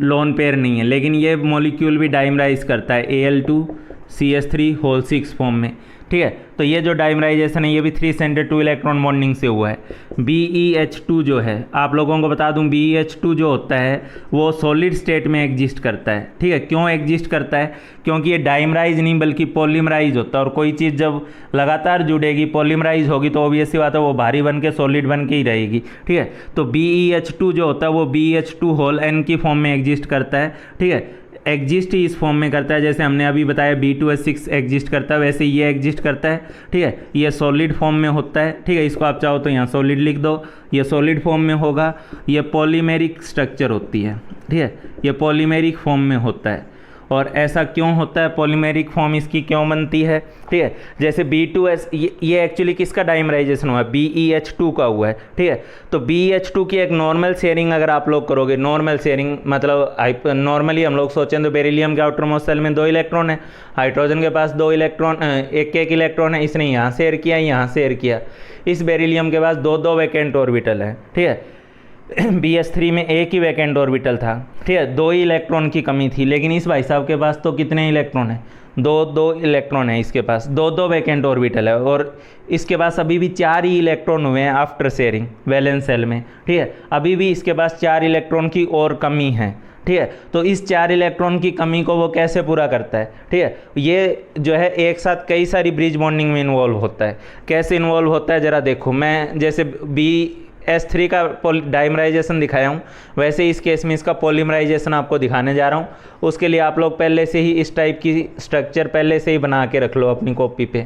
लोन पेयर नहीं है, लेकिन ये मॉलिक्यूल भी डाइमराइज करता है Al2CH3 होल 6 फॉर्म में, ठीक है। तो ये जो डाइमराइजेशन है ये भी 3 सेंटर 2 इलेक्ट्रॉन बॉन्डिंग से हुआ है। BeH2 जो है, आप लोगों को बता दूं, BeH2 जो होता है वो सॉलिड स्टेट में एग्जिस्ट करता है, ठीक है। क्यों एग्जिस्ट करता है? क्योंकि ये डाइमराइज नहीं बल्कि पॉलीमराइज होता है, और कोई चीज़ जब लगातार जुड़ेगी, पॉलीमराइज होगी, तो ऑब्वियस सी बात है वो भारी बन के सॉलिड बन के ही रहेगी, ठीक है। तो BeH2 जो होता है वो BeH2 होल N की फॉर्म में एग्जिस्ट करता है, ठीक है। एग्जिस्ट ही इस फॉर्म में करता है, जैसे हमने अभी बताया B2S6 एग्जिस्ट करता है, वैसे ये एग्जिस्ट करता है, ठीक है। ये सॉलिड फॉर्म में होता है, ठीक है। इसको आप चाहो तो यहाँ सॉलिड लिख दो, ये सॉलिड फॉर्म में होगा। ये पॉलीमेरिक स्ट्रक्चर होती है, ठीक है। ये पॉलीमेरिक फॉर्म में होता है। और ऐसा क्यों होता है, पॉलीमेरिक फॉर्म इसकी क्यों बनती है, ठीक है। जैसे B2S, ये एक्चुअली किसका डाइमराइजेशन हुआ है, BeH2 का हुआ है, ठीक है। तो BeH2 की एक नॉर्मल शेयरिंग अगर आप लोग करोगे, नॉर्मल शेयरिंग मतलब नॉर्मली हम लोग सोचें तो बेरिलियम के आउटर मोस्ट शेल में 2 इलेक्ट्रॉन है, हाइड्रोजन के पास 2 इलेक्ट्रॉन, एक इलेक्ट्रॉन है, इसने यहाँ शेयर किया, यहाँ शेयर किया। इस बेरिलियम के पास 2 वैकेंट ऑर्बिटल है, ठीक है। BH3 में एक ही वैकेंट ऑर्बिटल था, ठीक है, 2 ही इलेक्ट्रॉन की कमी थी। लेकिन इस भाई साहब के पास तो कितने इलेक्ट्रॉन है, 2 इलेक्ट्रॉन है इसके पास, 2 वैकेंट ऑर्बिटल है, और इसके पास अभी भी 4 ही इलेक्ट्रॉन हुए हैं आफ्टर शेयरिंग वैलेंस शेल में, ठीक है। अभी भी इसके पास 4 इलेक्ट्रॉन की और कमी है, ठीक है। तो इस 4 इलेक्ट्रॉन की कमी को वो कैसे पूरा करता है, ठीक है। ये जो है एक साथ कई सारी ब्रिज बॉन्डिंग में इन्वॉल्व होता है। कैसे इन्वॉल्व होता है ज़रा देखो, मैं जैसे BS3 का डाइमराइजेशन दिखाया हूँ, वैसे इस केस में इसका पॉलीमराइजेशन आपको दिखाने जा रहा हूँ। उसके लिए आप लोग पहले से ही इस टाइप की स्ट्रक्चर पहले से ही बना के रख लो अपनी कॉपी पे।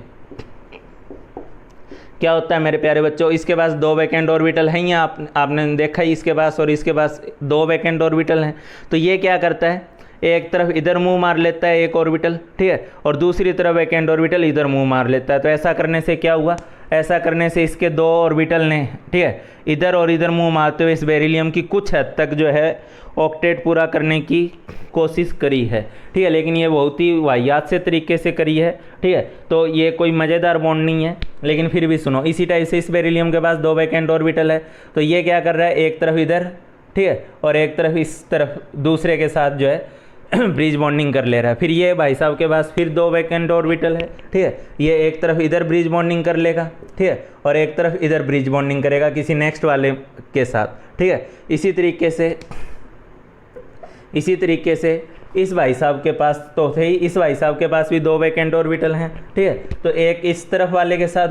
क्या होता है मेरे प्यारे बच्चों, इसके पास 2 वैकेंट ऑर्बिटल हैं, या आपने देखा ही इसके पास, और इसके पास 2 वैकेंट ऑर्बिटल हैं। तो ये क्या करता है, एक तरफ इधर मुंह मार लेता है एक ऑर्बिटल, ठीक है, और दूसरी तरफ वैकेंट ऑर्बिटल इधर मुंह मार लेता है। तो ऐसा करने से क्या हुआ, ऐसा करने से इसके 2 ऑर्बिटल ने, ठीक है, इधर और इधर मुंह मारते हुए इस बेरिलियम की कुछ हद तक जो है ऑक्टेट पूरा करने की कोशिश करी है, ठीक है। लेकिन ये बहुत ही वाहियात से तरीके से करी है, ठीक है। तो ये कोई मज़ेदार बॉन्ड नहीं है, लेकिन फिर भी सुनो, इसी टाइप से इस बेरिलियम के पास 2 वैकेंट ऑर्बिटल है। तो ये क्या कर रहा है, एक तरफ इधर, ठीक है, और एक तरफ इस तरफ दूसरे के साथ जो है ब्रिज बॉन्डिंग कर ले रहा है। फिर ये भाई साहब के पास फिर 2 वैकेंट ऑर्बिटल है, ठीक है। ये एक तरफ इधर ब्रिज बॉन्डिंग कर लेगा, ठीक है, और एक तरफ इधर ब्रिज बॉन्डिंग करेगा किसी नेक्स्ट वाले के साथ, ठीक है। इसी तरीके से इस भाई साहब के पास तो थे ही, इस भाई साहब के पास भी 2 वैकेंट ऑर्बिटल हैं, ठीक है। तो एक इस तरफ वाले के साथ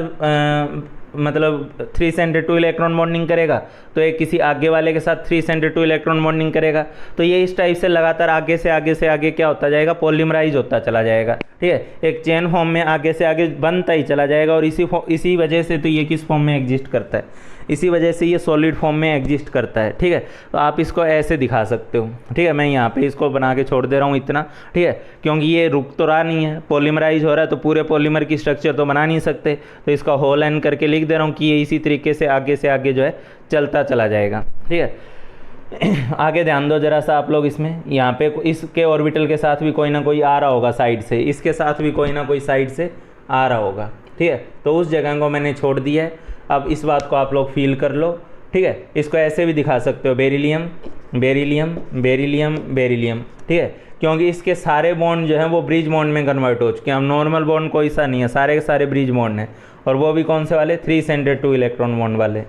मतलब 3 सेंटर 2 इलेक्ट्रॉन बॉन्डिंग करेगा, तो एक किसी आगे वाले के साथ 3 सेंटर 2 इलेक्ट्रॉन बॉन्डिंग करेगा। तो ये इस टाइप से लगातार आगे से आगे क्या होता जाएगा, पॉलीमराइज होता चला जाएगा, ठीक है। एक चेन फॉर्म में आगे से आगे बनता ही चला जाएगा। और इसी वजह से तो ये किस फॉर्म में एग्जिस्ट करता है, इसी वजह से ये सॉलिड फॉर्म में एग्जिस्ट करता है, ठीक है। तो आप इसको ऐसे दिखा सकते हो, ठीक है। मैं यहाँ पे इसको बना के छोड़ दे रहा हूँ इतना, ठीक है, क्योंकि ये रुक तो रहा नहीं है, पॉलीमराइज हो रहा है, तो पूरे पॉलीमर की स्ट्रक्चर तो बना नहीं सकते। तो इसका होल एन करके लिख दे रहा हूँ कि ये इसी तरीके से आगे जो है चलता चला जाएगा, ठीक है। आगे ध्यान दो जरा सा आप लोग, इसमें यहाँ पे इसके ऑर्बिटल के साथ भी कोई ना कोई आ रहा होगा साइड से, इसके साथ भी कोई ना कोई साइड से आ रहा होगा, ठीक है। तो उस जगह को मैंने छोड़ दिया है। अब इस बात को आप लोग फील कर लो, ठीक है। इसको ऐसे भी दिखा सकते हो, बेरिलियम बेरिलियम बेरिलियम बेरिलियम, ठीक है, क्योंकि इसके सारे बॉन्ड जो हैं वो ब्रिज बॉन्ड में कन्वर्ट हो चुके हैं। अब नॉर्मल बॉन्ड कोई सा नहीं है, सारे के सारे ब्रिज बॉन्ड हैं, और वो भी कौन से वाले, 3 सेंटर 2 इलेक्ट्रॉन बॉन्ड वाले।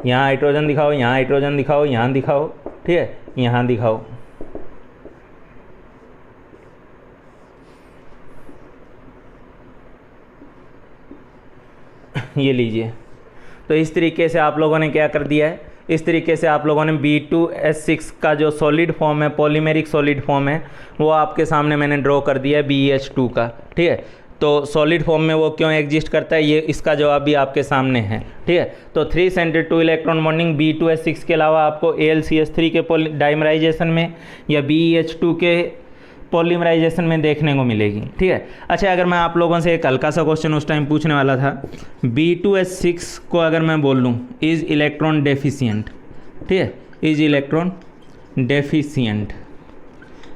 यहाँ हाइड्रोजन दिखाओ, यहाँ हाइड्रोजन दिखाओ, यहाँ दिखाओ, ठीक है, यहाँ दिखाओ। ये लीजिए। तो इस तरीके से आप लोगों ने क्या कर दिया है, इस तरीके से आप लोगों ने B2S6 का जो सॉलिड फॉर्म है, पॉलीमेरिक सॉलिड फॉर्म है, वो आपके सामने मैंने ड्रॉ कर दिया है BeH2 का, ठीक है। तो सॉलिड फॉर्म में वो क्यों एग्जिस्ट करता है, ये इसका जवाब भी आपके सामने है। ठीक है, तो 3 सेंटर्ड 2 इलेक्ट्रॉन बॉन्डिंग B2S6 के अलावा आपको AlCH3 के डाइमराइजेशन में या BeH2 के पॉलीमराइजेशन में देखने को मिलेगी। ठीक है, अच्छा अगर मैं आप लोगों से एक हल्का सा क्वेश्चन उस टाइम पूछने वाला था, B2S6 को अगर मैं बोल लूँ इज़ इलेक्ट्रॉन डेफिशिएंट, ठीक है, इज़ इलेक्ट्रॉन डेफिशिएंट,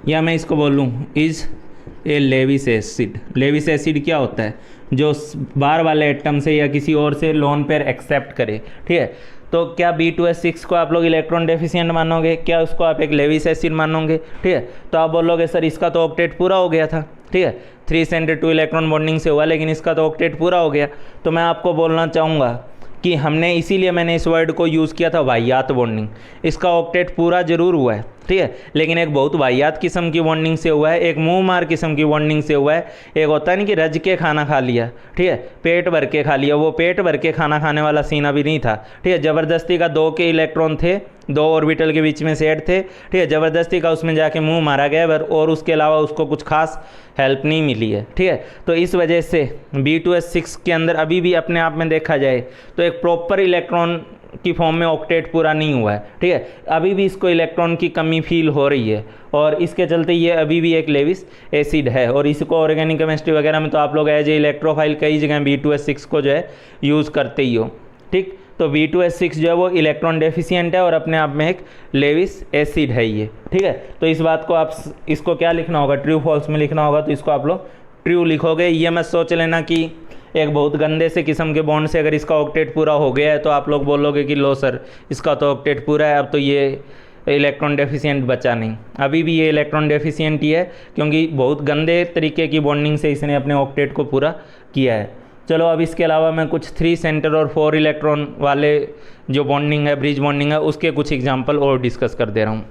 या मैं इसको बोल लूँ is a Lewis acid. Lewis acid क्या होता है, जो बार वाले एटम से या किसी और से लोन पेयर एक्सेप्ट करे। ठीक है, तो क्या B2S6 को आप लोग इलेक्ट्रॉन डेफिशिएंट मानोगे, क्या उसको आप एक लेविस एसिड मानोगे। ठीक है, तो आप बोलोगे सर इसका तो ऑक्टेट पूरा हो गया था। ठीक है, 3 सेंटर्ड 2 इलेक्ट्रॉन बॉन्डिंग से हुआ, लेकिन इसका तो ऑक्टेट पूरा हो गया। तो मैं आपको बोलना चाहूँगा कि हमने इसीलिए मैंने इस वर्ड को यूज़ किया था वाहियात बॉन्डिंग। इसका ऑक्टेट पूरा जरूर हुआ है, ठीक है, लेकिन एक बहुत वाहियात किस्म की बॉन्डिंग से हुआ है, एक मुंह मार किस्म की बॉन्डिंग से हुआ है। एक होता है नहीं कि रज के खाना खा लिया, ठीक है, पेट भर के खा लिया, वो पेट भर के खाना खाने वाला सीन अभी नहीं था। ठीक है, ज़बरदस्ती का 2 के इलेक्ट्रॉन थे, 2 ऑर्बिटल के बीच में सेट थे। ठीक है, ज़बरदस्ती का उसमें जाके मुंह मारा गया और उसके अलावा उसको कुछ खास हेल्प नहीं मिली है। ठीक है, तो इस वजह से B2S6 के अंदर अभी भी अपने आप में देखा जाए तो एक प्रॉपर इलेक्ट्रॉन की फॉर्म में ऑक्टेट पूरा नहीं हुआ है। ठीक है, अभी भी इसको इलेक्ट्रॉन की कमी फील हो रही है और इसके चलते ये अभी भी एक लेविस एसिड है। और इसको ऑर्गेनिक केमिस्ट्री वगैरह में तो आप लोग एज ए इलेक्ट्रोफाइल कई जगह B2S6 को जो है यूज़ करते ही हो। ठीक, तो B2S6 जो है वो इलेक्ट्रॉन डेफिशिएंट है और अपने आप में एक लेविस एसिड है ये। ठीक है, तो इस बात को आप इसको क्या लिखना होगा, ट्रू फॉल्स में लिखना होगा, तो इसको आप लोग ट्रू लिखोगे। ये मत सोच लेना कि एक बहुत गंदे से किस्म के बॉन्ड से अगर इसका ऑक्टेट पूरा हो गया है तो आप लोग बोलोगे कि लो सर इसका तो ऑक्टेट पूरा है, अब तो ये इलेक्ट्रॉन डेफिशिएंट बचा नहीं। अभी भी ये इलेक्ट्रॉन डेफिशिएंट ही है, क्योंकि बहुत गंदे तरीके की बॉन्डिंग से इसने अपने ऑक्टेट को पूरा किया है। चलो अब इसके अलावा मैं कुछ 3 सेंटर और 4 इलेक्ट्रॉन वाले जो बॉन्डिंग है, ब्रिज बॉन्डिंग है, उसके कुछ एग्जाम्पल और डिस्कस कर दे रहा हूँ।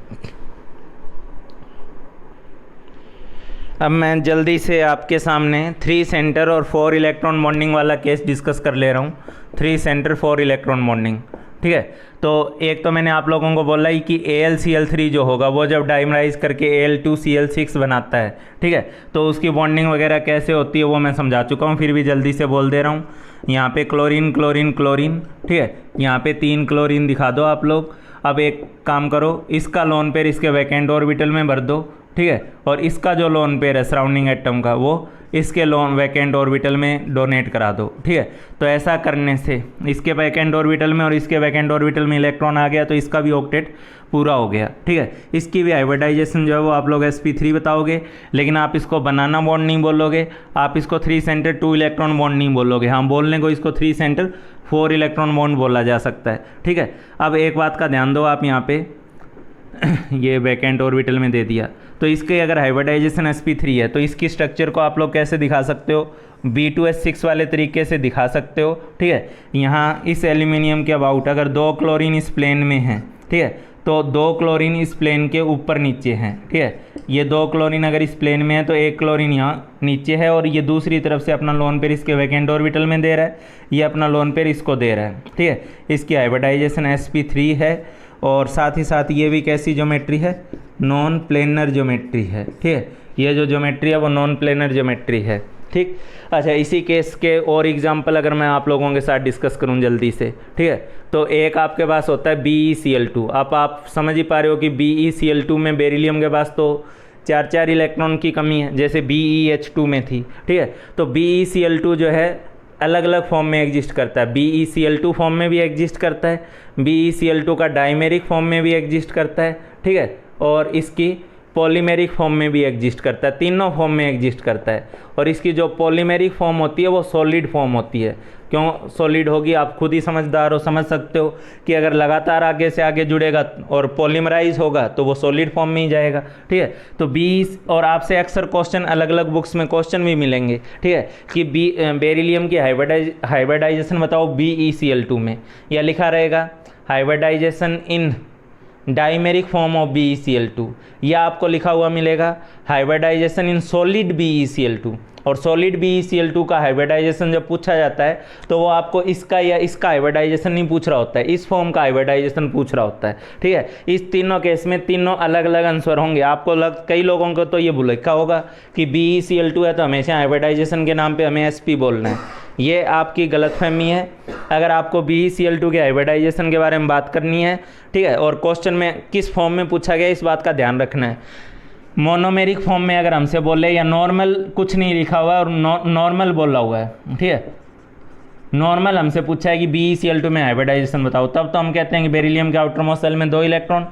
अब मैं जल्दी से आपके सामने 3 सेंटर और 4 इलेक्ट्रॉन बॉन्डिंग वाला केस डिस्कस कर ले रहा हूँ। 3 सेंटर 4 इलेक्ट्रॉन बॉन्डिंग, ठीक है, तो एक तो मैंने आप लोगों को बोला ही कि AlCl3 जो होगा वो जब डाइमराइज करके Al2Cl6 बनाता है, ठीक है, तो उसकी बॉन्डिंग वगैरह कैसे होती है वो मैं समझा चुका हूँ, फिर भी जल्दी से बोल दे रहा हूँ। यहाँ पे क्लोरीन क्लोरीन क्लोरीन, ठीक है, यहाँ पे 3 क्लोरीन दिखा दो आप लोग। अब एक काम करो, इसका लोन पेयर इसके वैकेंट ऑर्बिटल में भर दो, ठीक है, और इसका जो लोन पेयर है सराउंडिंग एटम का वो इसके लोन वैकेंट ऑर्बिटल में डोनेट करा दो। ठीक है, तो ऐसा करने से इसके वैकेंट ऑर्बिटल में और इसके वैकेंट ऑर्बिटल में इलेक्ट्रॉन आ गया, तो इसका भी ऑक्टेट पूरा हो गया। ठीक है, इसकी भी हाइब्रिडाइजेशन जो है वो आप लोग sp3 बताओगे, लेकिन आप इसको बनाना बॉन्ड नहीं बोलोगे, आप इसको 3 सेंटर 2 इलेक्ट्रॉन बॉन्ड नहीं बोलोगे। हाँ, बोलने को इसको 3 सेंटर 4 इलेक्ट्रॉन बॉन्ड बोला जा सकता है। ठीक है, अब एक बात का ध्यान दो आप, यहाँ पे ये वैकेंट ऑर्बिटल में दे दिया, तो इसके अगर हाइब्रिडाइजेशन sp3 है तो इसकी स्ट्रक्चर को आप लोग कैसे दिखा सकते हो, B2S6 वाले तरीके से दिखा सकते हो। ठीक है, यहाँ इस एल्यूमिनियम के अबाउट अगर 2 क्लोरीन इस प्लेन में हैं, ठीक है, तो 2 क्लोरीन इस प्लेन के ऊपर नीचे हैं। ठीक है, ये 2 क्लोरीन अगर इस प्लेन में है तो 1 क्लोरीन यहाँ नीचे है और ये दूसरी तरफ से अपना लोन पेयर इसके वैकेंट ऑर्बिटल में दे रहा है, ये अपना लोन पेयर इसको दे रहा है। ठीक है, इसकी हाइब्रिडाइजेशन sp3 है और साथ ही साथ ये भी कैसी ज्योमेट्री है, नॉन प्लेनर ज्योमेट्री है। ठीक है, ये जो ज्योमेट्री है वो नॉन प्लेनर ज्योमेट्री है। ठीक, अच्छा इसी केस के और एग्जांपल अगर मैं आप लोगों के साथ डिस्कस करूं जल्दी से, ठीक है, तो एक आपके पास होता है BeCl2। आप समझ ही पा रहे हो कि BeCl2 में बेरिलियम के पास तो 4 इलेक्ट्रॉन की कमी है, जैसे BeH2 में थी। ठीक है, तो BeCl2 जो है अलग अलग फॉर्म में एग्जिस्ट करता है। BeCl2 फॉर्म में भी एग्जिस्ट करता है, BeCl2 का डाइमेरिक फॉर्म में भी एग्जिस्ट करता है, ठीक है, और इसकी पॉलीमेरिक फॉर्म में भी एग्जिस्ट करता है, तीनों फॉर्म में एग्जिस्ट करता है। और इसकी जो पॉलीमेरिक फॉर्म होती है वो सॉलिड फॉर्म होती है। क्यों सॉलिड होगी, आप खुद ही समझदार हो, समझ सकते हो कि अगर लगातार आगे से आगे जुड़ेगा और पॉलीमराइज होगा तो वो सॉलिड फॉर्म में ही जाएगा। ठीक है, तो और आपसे अक्सर क्वेश्चन अलग अलग बुक्स में क्वेश्चन भी मिलेंगे, ठीक है, कि बेरिलियम की हाइब्रिडाइजेशन बताओ BeCl2 में, या लिखा रहेगा hybridisation in dimeric form of BeCl2, या आपको लिखा हुआ मिलेगा हाइब्रिडाइजेशन इन सॉलिड BeCl2। और सॉलिड BeCl2 का हाइब्रिडाइजेशन जब पूछा जाता है तो वो आपको इसका या इसका हाइब्रिडाइजेशन नहीं पूछ रहा होता है, इस फॉर्म का हाइब्रिडाइजेशन पूछ रहा होता है। ठीक है, इस तीनों केस में तीनों अलग अलग आंसर होंगे। आपको कई लोगों को तो ये लिखा होगा कि BeCl2 है तो हमेशा हाइब्रिडाइजेशन के नाम पे हमें SP बोलना है। ये आपकी गलतफहमी है। अगर आपको BeCl2 के हाइब्रिडाइजेशन के बारे में बात करनी है, ठीक है, और क्वेश्चन में किस फॉर्म में पूछा गया इस बात का ध्यान रखना है। मोनोमेरिक फॉर्म में अगर हमसे बोले, या नॉर्मल कुछ नहीं लिखा हुआ है और नॉर्मल बोला हुआ है, ठीक है, नॉर्मल हमसे पूछा है कि BeCl2 में हाइब्रिडाइजेशन बताओ, तब तो हम कहते हैं कि बेरिलियम के आउटर मोस्ट सेल में 2 इलेक्ट्रॉन,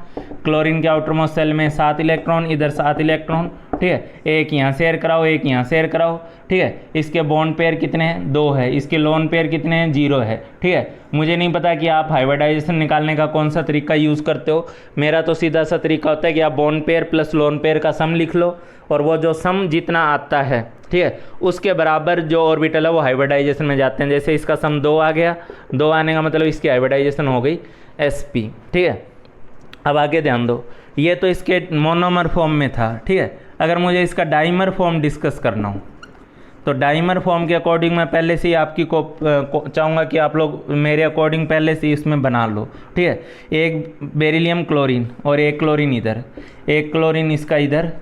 क्लोरीन के आउटर मोस्ट सेल में 7 इलेक्ट्रॉन, इधर 7 इलेक्ट्रॉन, ठीक है, एक यहाँ शेयर कराओ, एक यहाँ शेयर कराओ, ठीक है। इसके बॉन्ड पेयर कितने हैं? 2 है। इसके लोन पेयर कितने हैं? 0 है। ठीक है, मुझे नहीं पता कि आप हाइब्रिडाइजेशन निकालने का कौन सा तरीका यूज़ करते हो। मेरा तो सीधा सा तरीका होता है कि आप bond pair plus lone pair का सम लिख लो, और वो जो सम जितना आता है, ठीक है, उसके बराबर जो ऑर्बिटल है वो हाइब्रिडाइजेशन में जाते हैं। जैसे इसका सम 2 आ गया, 2 आने का मतलब इसकी हाइब्रिडाइजेशन हो गई SP। ठीक है, अब आगे ध्यान दो, ये तो इसके मोनोमर फॉर्म में था। ठीक है, अगर मुझे इसका डाइमर फॉर्म डिस्कस करना हो तो डाइमर फॉर्म के अकॉर्डिंग मैं पहले से ही आपकी को चाहूँगा कि आप लोग मेरे अकॉर्डिंग पहले से इसमें बना लो। ठीक है, एक बेरिलियम क्लोरीन और एक क्लोरीन इधर, एक क्लोरीन इसका इधर,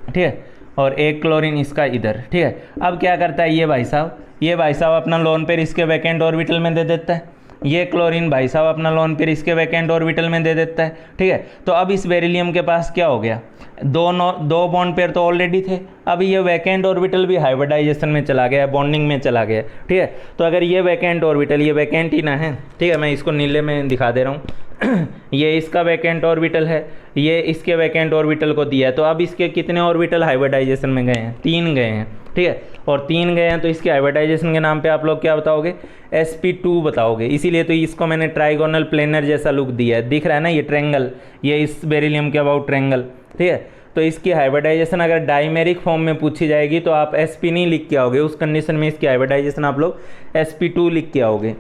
ठीक है, और एक क्लोरीन इसका इधर। ठीक है, अब क्या करता है ये भाई साहब अपना लोन पेयर इसके वैकेंट ऑर्बिटल में दे देता है। ये क्लोरीन भाई साहब अपना लोन पेयर इसके वैकेंट ऑर्बिटल में दे देता है। ठीक है, तो अब इस बेरिलियम के पास क्या हो गया? 2 बॉन्ड पेयर तो ऑलरेडी थे, अब ये वैकेंट ऑर्बिटल भी हाइब्रिडाइजेशन में चला गया, बॉन्डिंग में चला गया। ठीक है, तो अगर ये वैकेंट ऑर्बिटल, ये वैकेंट ही ना है, ठीक है, मैं इसको नीले में दिखा दे रहा हूँ ये इसका वैकेंट ऑर्बिटल है, ये इसके वैकेंट ऑर्बिटल को दिया है, तो अब इसके कितने ऑर्बिटल हाइब्रिडाइजेशन में गए हैं? 3 गए हैं। ठीक है, और 3 गए हैं तो इसके हाइब्रिडाइजेशन के नाम पे आप लोग क्या बताओगे? sp2 बताओगे। इसीलिए तो इसको मैंने ट्राइगोनल प्लेनर जैसा लुक दिया है, दिख रहा है ना ये ट्रेंगल, ये इस बेरिलियम के अबाउट ट्रेंगल। ठीक है, तो इसकी हाइब्रिडाइजेशन अगर डाइमेरिक फॉर्म में पूछी जाएगी तो आप sp नहीं लिख के आओगे, उस कंडीशन में इसकी हाइब्रिडाइजेशन आप लोग sp2 लिख के आओगे।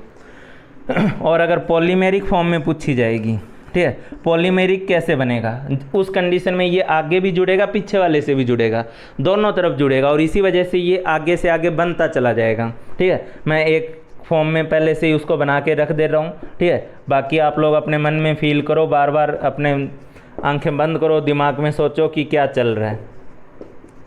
और अगर पॉलीमेरिक फॉर्म में पूछी जाएगी, ठीक है, पॉलीमेरिक कैसे बनेगा? उस कंडीशन में ये आगे भी जुड़ेगा, पीछे वाले से भी जुड़ेगा, दोनों तरफ जुड़ेगा, और इसी वजह से ये आगे से आगे बनता चला जाएगा। ठीक है, मैं एक फॉर्म में पहले से ही उसको बना के रख दे रहा हूँ। ठीक है, बाकी आप लोग अपने मन में फील करो, बार बार अपने आंखें बंद करो, दिमाग में सोचो कि क्या चल रहा है।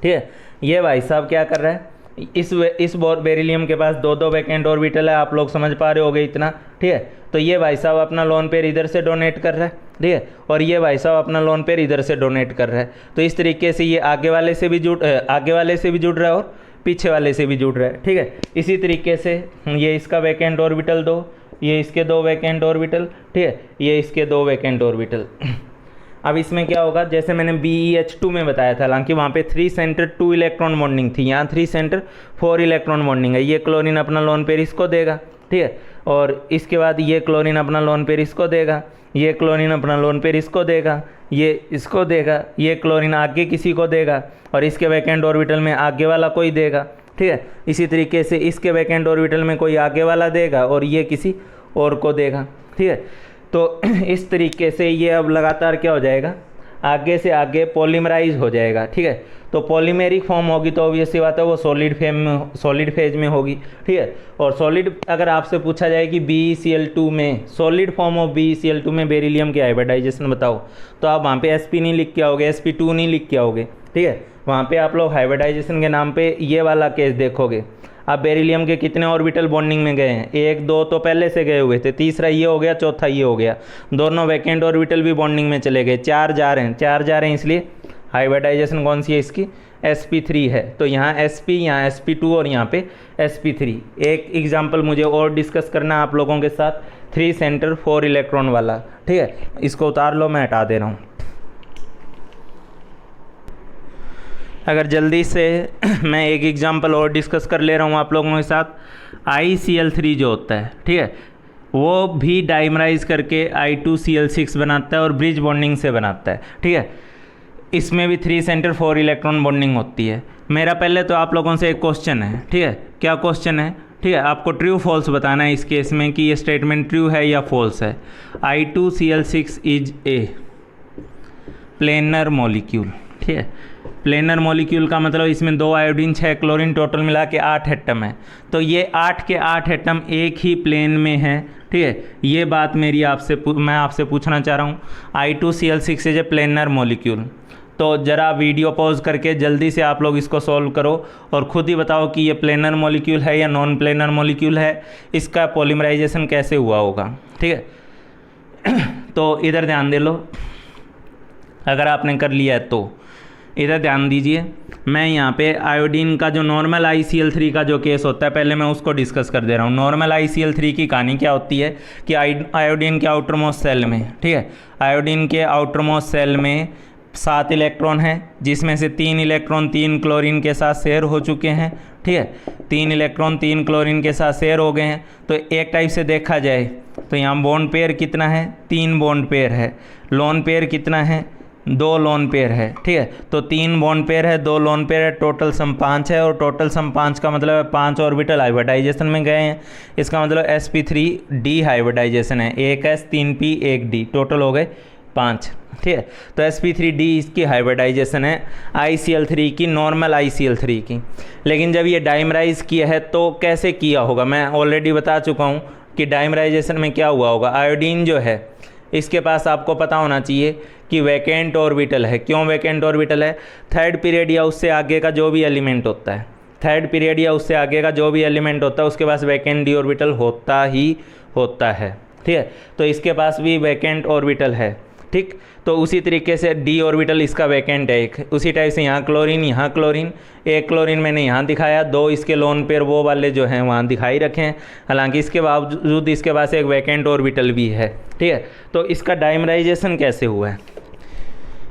ठीक है, ये भाई साहब क्या कर रहा है? इस बेरिलियम के पास 2 वैकेंट ऑर्बिटल है, आप लोग समझ पा रहे होगे इतना। ठीक है, तो ये भाई साहब अपना लोन पेयर इधर से डोनेट कर रहा है, ठीक है, और ये भाई साहब अपना लोन पेयर इधर से डोनेट कर रहा है। तो इस तरीके से ये आगे वाले से भी जुड़ रहा है और पीछे वाले से भी जुड़ रहा है। ठीक है, इसी तरीके से ये इसका वैकेंट ऑर्बिटल 2, ये इसके 2 वैकेंट ऑर्बिटल, ठीक है, ये इसके 2 वैकेंट ऑर्बिटल। अब इसमें क्या होगा? जैसे मैंने BeH2 में बताया था, हालांकि वहाँ पे 3 सेंटर 2 इलेक्ट्रॉन बॉन्डिंग थी, यहाँ 3 सेंटर 4 इलेक्ट्रॉन बॉन्डिंग है। ये क्लोरीन अपना लोन पेयर इसको देगा, ठीक है, और इसके बाद ये क्लोरीन अपना लोन पेयर इसको देगा, ये क्लोरीन अपना लोन पेयर इसको देगा, ये इसको देगा, ये क्लोरीन आगे किसी को देगा, और इसके वैकेंट ऑर्बिटल में आगे वाला कोई देगा। ठीक है, इसी तरीके से इसके वैकेंट ऑर्बिटल में कोई आगे वाला देगा और ये किसी और को देगा। ठीक है, तो इस तरीके से ये अब लगातार क्या हो जाएगा? आगे से आगे पॉलीमराइज हो जाएगा। ठीक है, तो पॉलीमेरिक फॉर्म होगी तो ऑब्वियस सी बात है वो सॉलिड फेज में होगी। ठीक है, और सॉलिड अगर आपसे पूछा जाए कि BeCl2 में, सॉलिड फॉर्म ऑफ BeCl2 में बेरिलियम की हाइब्रिडाइजेशन बताओ, तो आप वहाँ पे sp नहीं लिख के आओगे, sp2 नहीं लिख के आओगे। ठीक है, वहाँ पे आप लोग हाइब्रिडाइजेशन के नाम पे ये वाला केस देखोगे। अब बेरिलियम के कितने ऑर्बिटल बॉन्डिंग में गए हैं? 1 2 तो पहले से गए हुए थे, तीसरा ये हो गया, चौथा ये हो गया, दोनों वैकेंट ऑर्बिटल भी बॉन्डिंग में चले गए। 4 जा रहे हैं, इसलिए हाइब्रिडाइजेशन कौन सी है इसकी? sp3 है। तो यहाँ sp, यहाँ sp2 और यहाँ पे sp3। एक एग्जाम्पल मुझे और डिस्कस करना है आप लोगों के साथ, 3 सेंटर 4 इलेक्ट्रॉन वाला। ठीक है, इसको उतार लो, मैं हटा दे रहा हूँ। अगर जल्दी से मैं एक एग्जांपल और डिस्कस कर ले रहा हूँ आप लोगों के साथ, ICl3 जो होता है, ठीक है, वो भी डाइमराइज करके I2Cl6 बनाता है और ब्रिज बॉन्डिंग से बनाता है। ठीक है, इसमें भी 3 सेंटर 4 इलेक्ट्रॉन बॉन्डिंग होती है। मेरा पहले तो आप लोगों से एक क्वेश्चन है, ठीक है, क्या क्वेश्चन है? ठीक है, आपको ट्रू फॉल्स बताना है इस केस में कि ये स्टेटमेंट ट्रू है या फॉल्स है। I2Cl6 is a, planar molecule. ठीक है, प्लेनर मॉलिक्यूल का मतलब इसमें 2 आयोडीन 6 क्लोरीन टोटल मिला के 8 एटम है। तो ये 8 के 8 एटम एक ही प्लेन में है। ठीक है, ये बात मेरी मैं आपसे पूछना चाह रहा हूँ। I2Cl6 is a planar molecule. तो ज़रा वीडियो पॉज करके जल्दी से आप लोग इसको सॉल्व करो और ख़ुद ही बताओ कि ये प्लेनर मॉलिक्यूल है या नॉन प्लेनर मॉलिक्यूल है, इसका पॉलीमराइजेशन कैसे हुआ होगा। ठीक है, तो इधर ध्यान दे लो, अगर आपने कर लिया है तो इधर ध्यान दीजिए। मैं यहाँ पे आयोडीन का जो नॉर्मल ICl3 का जो केस होता है, पहले मैं उसको डिस्कस कर दे रहा हूँ। नॉर्मल ICl3 की कहानी क्या होती है कि आयोडीन के आउटर मोस्ट सेल में, ठीक है, आयोडीन के आउटर मोस्ट सेल में 7 इलेक्ट्रॉन हैं, जिसमें से 3 इलेक्ट्रॉन 3 क्लोरीन के साथ शेयर हो चुके हैं। ठीक है, 3 इलेक्ट्रॉन 3 क्लोरीन के साथ शेयर हो गए हैं। तो एक टाइप से देखा जाए तो यहाँ बॉन्ड पेयर कितना है, 3 बॉन्ड पेयर है। लोन पेयर कितना है, 2 लोन पेयर है। ठीक है, तो 3 बॉन्ड पेयर है, 2 लोन पेयर है, टोटल सम 5 है। और टोटल सम 5 का मतलब है 5 ऑर्बिटल हाइब्रिडाइजेशन में गए हैं। इसका मतलब sp3d हाइब्रिडाइजेशन है, 1s 3p 1d, टोटल हो गए 5। ठीक है, तो sp3d इसकी हाइब्रिडाइजेशन है ICl3 की, नॉर्मल ICl3 की। लेकिन जब ये डाइमराइज किया है तो कैसे किया होगा, मैं ऑलरेडी बता चुका हूँ कि डाइमराइजेशन में क्या हुआ होगा। आयोडीन जो है इसके पास आपको पता होना चाहिए कि वैकेंट ऑर्बिटल है। क्यों वैकेंट ऑर्बिटल है, थर्ड पीरियड या उससे आगे का जो भी एलिमेंट होता है, थर्ड पीरियड या उससे आगे का जो भी एलिमेंट होता है उसके पास वैकेंट डी ऑर्बिटल होता ही होता है। ठीक है, तो इसके पास भी वैकेंट ऑर्बिटल है। ठीक, तो उसी तरीके से डी ऑर्बिटल इसका वैकेंट है एक। उसी टाइप से यहाँ क्लोरीन, एक क्लोरीन मैंने यहाँ दिखाया, 2 इसके लोन पेयर वो वाले जो हैं वहाँ दिखाई रखे हैं। हालांकि इसके बावजूद इसके पास एक वैकेंट ऑर्बिटल भी है। ठीक है, तो इसका डाइमराइजेशन कैसे हुआ है,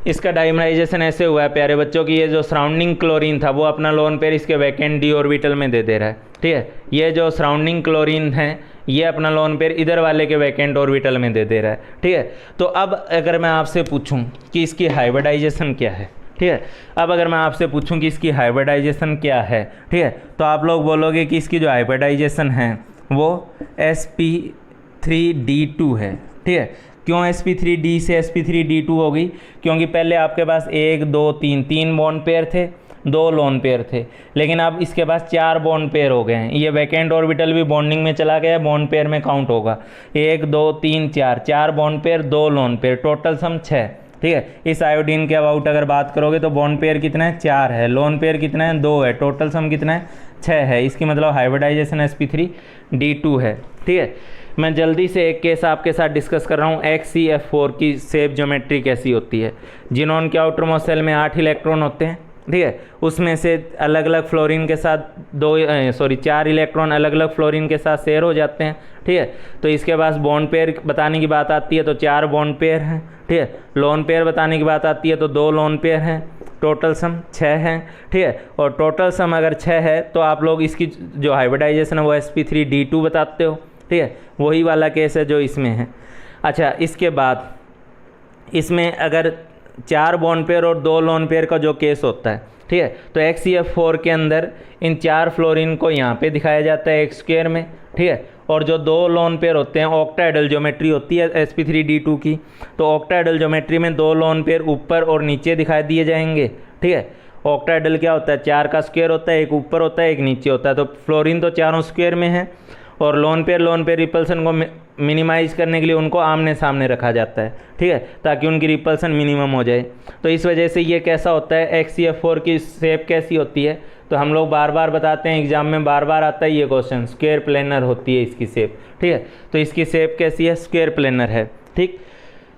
इसका डाइमराइजेशन ऐसे हुआ है प्यारे बच्चों की, ये जो सराउंडिंग क्लोरीन था वो अपना लोन पेयर इसके वैकेंट डी ऑर्बिटल में दे रहा है। ठीक है, ये जो सराउंडिंग क्लोरीन है ये अपना लोन पेयर इधर वाले के वैकेंट ऑर्बिटल में दे रहा है। ठीक है, तो अब अगर मैं आपसे पूछूं कि इसकी हाइब्रिडाइजेशन क्या है, ठीक है, अब अगर मैं आपसे पूछूं कि इसकी हाइब्रिडाइजेशन क्या है, ठीक है, तो आप लोग बोलोगे कि इसकी जो हाइब्रिडाइजेशन है वो sp3d2 है। ठीक है, क्यों sp3d से sp3d2 हो गई, क्योंकि पहले आपके पास 1 2 3 बॉन्ड पेयर थे, 2 लोन पेयर थे, लेकिन अब इसके पास 4 बॉन्ड पेयर हो गए हैं। ये वैकेंट ऑर्बिटल भी बॉन्डिंग में चला गया, बॉन्ड पेयर में काउंट होगा। 1 2 3 4 bond pair, 2 lone pair, total sum 6। ठीक है, इस आयोडीन के अबाउट अगर बात करोगे तो बॉन्ड पेयर कितना है, 4 है, लोन पेयर कितना है, 2 है, टोटल सम कितना है, 6 है। इसकी मतलब हाइब्रिडाइजेशन sp3d2 है। ठीक है, मैं जल्दी से एक केस आपके साथ डिस्कस कर रहा हूँ। HCF4 की शेप ज्योमेट्री कैसी होती है। जिनोन के आउटर मोस्ट सेल में 8 इलेक्ट्रॉन होते हैं। ठीक है, उसमें से अलग अलग फ्लोरीन के साथ 4 इलेक्ट्रॉन अलग अलग फ्लोरीन के साथ शेयर हो जाते हैं। ठीक है, तो इसके पास बॉन्ड पेयर बताने की बात आती है तो 4 बॉन्ड पेयर हैं। ठीक है, लोन पेयर बताने की बात आती है तो 2 लोन पेयर हैं, टोटल सम 6 हैं। ठीक है, और टोटल सम अगर 6 है तो आप लोग इसकी जो हाइब्रिडाइजेशन है वो sp3d2 बताते हो। ठीक है, वही वाला केस है जो इसमें है। अच्छा, इसके बाद इसमें अगर 4 बॉन्ड पेयर और 2 लोन पेयर का जो केस होता है, ठीक है, तो HCF4 के अंदर इन 4 फ्लोरीन को यहाँ पे दिखाया जाता है एक स्क्वायर में। ठीक है, और जो 2 लोन पेयर होते हैं, ऑक्टाहेड्रल ज्योमेट्री होती है sp3d2 की, तो ऑक्टाहेड्रल ज्योमेट्री में 2 लोन पेयर ऊपर और नीचे दिखाई दिए जाएंगे। ठीक है, ऑक्टाहेड्रल क्या होता है, 4 का स्क्वायर होता है, एक ऊपर होता है एक नीचे होता है। तो फ्लोरीन तो चारों स्क्वायर में है और लोन पेयर रिपल्सन को मिनिमाइज करने के लिए उनको आमने सामने रखा जाता है। ठीक है, ताकि उनकी रिपल्सन मिनिमम हो जाए। तो इस वजह से ये कैसा होता है, HCF4 की शेप कैसी होती है, तो हम लोग बार बार बताते हैं, एग्जाम में बार बार आता है ये क्वेश्चन, स्क्वायर प्लेनर होती है इसकी शेप। ठीक है, तो इसकी शेप कैसी है, स्क्वायर प्लेनर है। ठीक,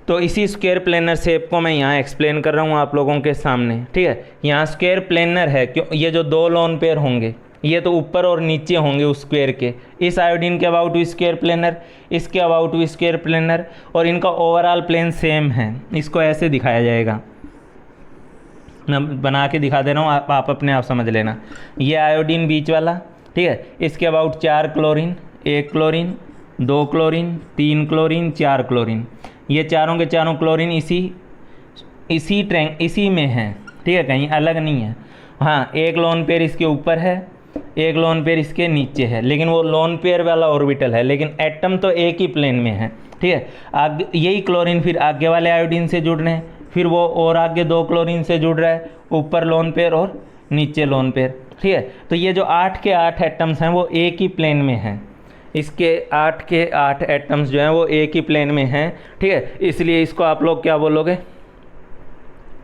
तो इसी स्क्वायर प्लेनर शेप को मैं यहाँ एक्सप्लेन कर रहा हूँ आप लोगों के सामने। ठीक है, यहाँ स्क्वायर प्लेनर है, क्यों, ये जो 2 लोन पेयर होंगे ये तो ऊपर और नीचे होंगे उस स्क्वायर के। इस आयोडीन के अबाउट भी स्क्वायर प्लेनर, इसके अबाउट भी स्क्वायर प्लेनर, और इनका ओवरऑल प्लेन सेम है। इसको ऐसे दिखाया जाएगा, मैं बना के दिखा दे रहा हूँ, आप अपने आप समझ लेना। ये आयोडीन बीच वाला, ठीक है, इसके about 4 chlorine, 1 chlorine, 2 chlorine, 3 chlorine, 4 chlorine. ये चारों के चारों क्लोरीन इसी में हैं। ठीक है, कहीं अलग नहीं है। हाँ, एक लोन पेयर इसके ऊपर है, एक लोन पेयर इसके नीचे है, लेकिन वो लोन पेयर वाला ऑर्बिटल है, लेकिन एटम तो एक ही प्लेन में है। ठीक है, आगे यही क्लोरीन फिर आगे वाले आयोडीन से जुड़ रहे हैं, फिर वो और आगे 2 क्लोरीन से जुड़ रहा है, ऊपर लोन पेयर और नीचे लोन पेयर, ठीक है। तो ये जो 8 के 8 एटम्स हैं वो एक ही प्लेन में हैं, इसके 8 के 8 एटम्स जो हैं वो एक ही प्लेन में हैं, ठीक है। इसलिए इसको आप लोग क्या बोलोगे,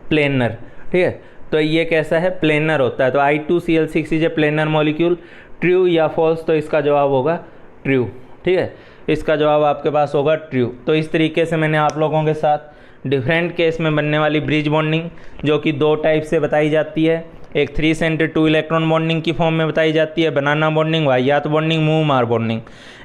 प्लेनर, ठीक है। तो ये कैसा है, प्लेनर होता है। तो I2Cl6 is a planar molecule, true या फॉल्स, तो इसका जवाब होगा ट्रू, ठीक है। इसका जवाब आपके पास होगा ट्रू। तो इस तरीके से मैंने आप लोगों के साथ डिफरेंट केस में बनने वाली ब्रिज बॉन्डिंग, जो कि 2 टाइप से बताई जाती है, एक 3 सेंटर 2 इलेक्ट्रॉन बॉन्डिंग की फॉर्म में बताई जाती है, बनाना बॉन्डिंग, वाहियात बॉन्डिंग, मूव मार बॉन्डिंग।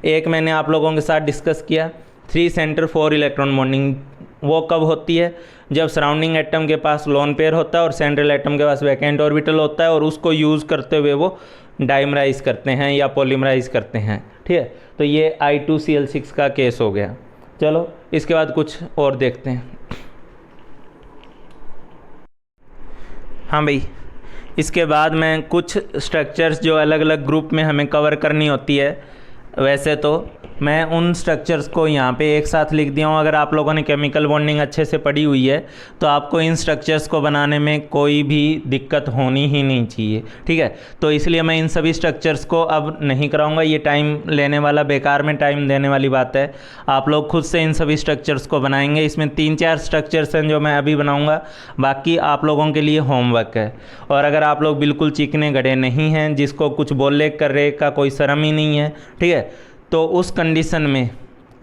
एक मैंने आप लोगों के साथ डिस्कस किया 3 सेंटर 4 इलेक्ट्रॉन बॉन्डिंग, वो कब होती है, जब सराउंडिंग एटम के पास लोन पेयर होता है और सेंट्रल एटम के पास वैकेंट ऑर्बिटल होता है, और उसको यूज़ करते हुए वो डाइमराइज करते हैं या पॉलीमराइज करते हैं, ठीक है। तो ये I2Cl6 का केस हो गया। चलो इसके बाद कुछ और देखते हैं। हाँ भाई, इसके बाद मैं कुछ स्ट्रक्चर्स जो अलग अलग ग्रुप में हमें कवर करनी होती है, वैसे तो मैं उन स्ट्रक्चर्स को यहाँ पे एक साथ लिख दिया हूँ। अगर आप लोगों ने केमिकल बॉन्डिंग अच्छे से पढ़ी हुई है तो आपको इन स्ट्रक्चर्स को बनाने में कोई भी दिक्कत होनी ही नहीं चाहिए, ठीक है। तो इसलिए मैं इन सभी स्ट्रक्चर्स को अब नहीं कराऊंगा, ये टाइम लेने वाला, बेकार में टाइम देने वाली बात है। आप लोग खुद से इन सभी स्ट्रक्चर्स को बनाएंगे। इसमें 3-4 स्ट्रक्चर्स हैं जो मैं अभी बनाऊँगा, बाकी आप लोगों के लिए होमवर्क है। और अगर आप लोग बिल्कुल चीकने गड़े नहीं हैं, जिसको कुछ बोले कर रहे का कोई शर्म ही नहीं है, ठीक है, तो उस कंडीशन में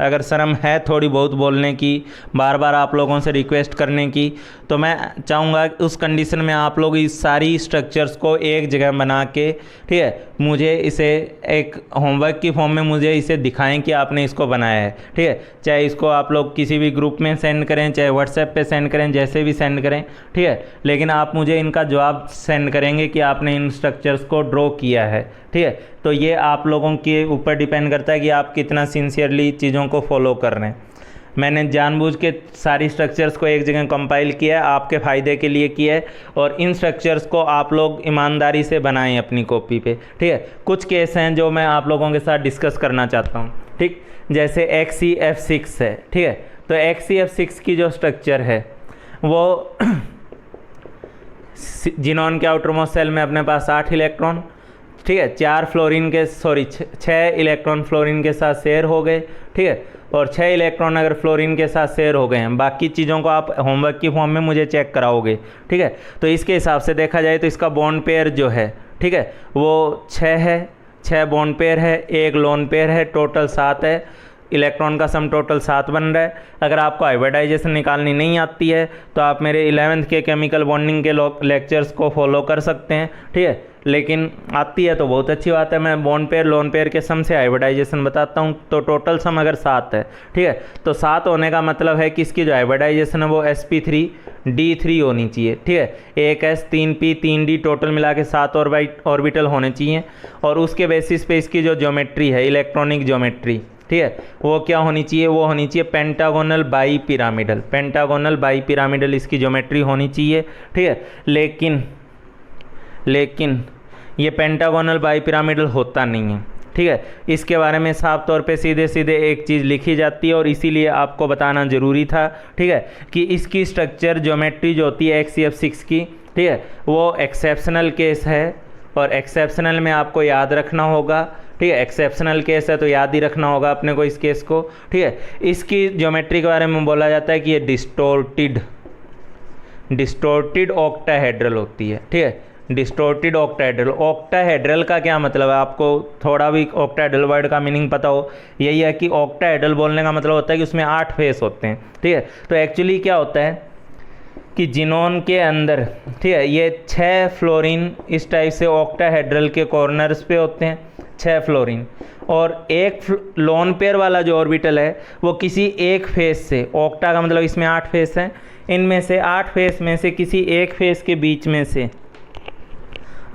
अगर शर्म है थोड़ी बहुत बोलने की, बार बार आप लोगों से रिक्वेस्ट करने की, तो मैं चाहूँगा उस कंडीशन में आप लोग इस सारी स्ट्रक्चर्स को एक जगह बना के, ठीक है, मुझे इसे एक होमवर्क की फॉर्म में मुझे इसे दिखाएं कि आपने इसको बनाया है, ठीक है। चाहे इसको आप लोग किसी भी ग्रुप में सेंड करें, चाहे व्हाट्सएप पे सेंड करें, जैसे भी सेंड करें, ठीक है, लेकिन आप मुझे इनका जवाब सेंड करेंगे कि आपने इन स्ट्रक्चर्स को ड्रॉ किया है, ठीक है। तो ये आप लोगों के ऊपर डिपेंड करता है कि आप कितना सिंसियरली चीज़ों को फॉलो कर रहे हैं। मैंने जानबूझ के सारी स्ट्रक्चर्स को एक जगह कंपाइल किया है, आपके फ़ायदे के लिए किया है, और इन स्ट्रक्चर्स को आप लोग ईमानदारी से बनाएं अपनी कॉपी पे, ठीक है। कुछ केस हैं जो मैं आप लोगों के साथ डिस्कस करना चाहता हूँ, ठीक, जैसे XeF6 है, ठीक है। तो XeF6 की जो स्ट्रक्चर है वो जिनॉन के आउटरमोस्ट सेल में अपने पास 8 इलेक्ट्रॉन, ठीक है, 4 फ्लोरीन के 6 इलेक्ट्रॉन फ्लोरीन के साथ शेयर हो गए, ठीक है, और 6 इलेक्ट्रॉन अगर फ्लोरीन के साथ शेयर हो गए हैं। बाकी चीज़ों को आप होमवर्क की फॉर्म में मुझे चेक कराओगे, ठीक है। तो इसके हिसाब से देखा जाए तो इसका बॉन्ड पेयर जो है, ठीक है, वो 6 है, 6 बॉन्ड पेयर है, 1 लोन पेयर है, टोटल 7 है, इलेक्ट्रॉन का सम टोटल 7 बन रहा है। अगर आपको हाइब्रिडाइजेशन निकालनी नहीं आती है तो आप मेरे 11th के केमिकल बॉन्डिंग के लेक्चर्स को फॉलो कर सकते हैं, ठीक है, लेकिन आती है तो बहुत अच्छी बात है। मैं बॉन्ड पेयर लोन पेयर के सम से हाइब्रिडाइजेशन बताता हूँ। तो टोटल सम अगर 7 है, ठीक है, तो 7 होने का मतलब है कि इसकी जो हाइब्रिडाइजेशन है वो sp3d3 होनी चाहिए, ठीक है। 1s 3p 3d टोटल मिला के 7 ऑर्बिटल होने चाहिए, और उसके बेसिस पे इसकी जो ज्योमेट्री है, इलेक्ट्रॉनिक ज्योमेट्री, ठीक है, वो क्या होनी चाहिए, वो होनी चाहिए pentagonal bi pyramidal. Pentagonal bi pyramidal इसकी ज्योमेट्री होनी चाहिए, ठीक है। लेकिन ये पेंटागोनल बाई पिरामिडल होता नहीं है, ठीक है। इसके बारे में साफ तौर पे सीधे सीधे एक चीज़ लिखी जाती है, और इसीलिए आपको बताना ज़रूरी था, ठीक है, कि इसकी स्ट्रक्चर ज्योमेट्री जो होती है XeF6 की, ठीक है, वो एक्सेप्शनल केस है, और एक्सेप्शनल में आपको याद रखना होगा, ठीक है। एक्सेप्शनल केस है तो याद ही रखना होगा अपने को इस केस को, ठीक है। इसकी ज्योमेट्री के बारे में बोला जाता है कि ये डिस्टोर्टेड ऑक्टाहेड्रल होती है, ठीक है, डिस्टोर्टेड ऑक्टाहेड्रल। ऑक्टाहेड्रल का क्या मतलब है, आपको थोड़ा भी ऑक्टाहेड्रल वर्ड का मीनिंग पता हो, यही है कि ऑक्टाहेड्रल बोलने का मतलब होता है कि उसमें 8 फेस होते हैं, ठीक है। तो एक्चुअली क्या होता है कि जिनोन के अंदर, ठीक है, ये 6 फ्लोरीन इस टाइप से ऑक्टाहेड्रल के कॉर्नर्स पे होते हैं, 6 फ्लोरीन, और एक लोन पेयर वाला जो ऑर्बिटल है वो किसी एक फेस से, ऑक्टा का मतलब इसमें 8 फेस हैं, इनमें से 8 फेस में से किसी एक फेस के बीच में से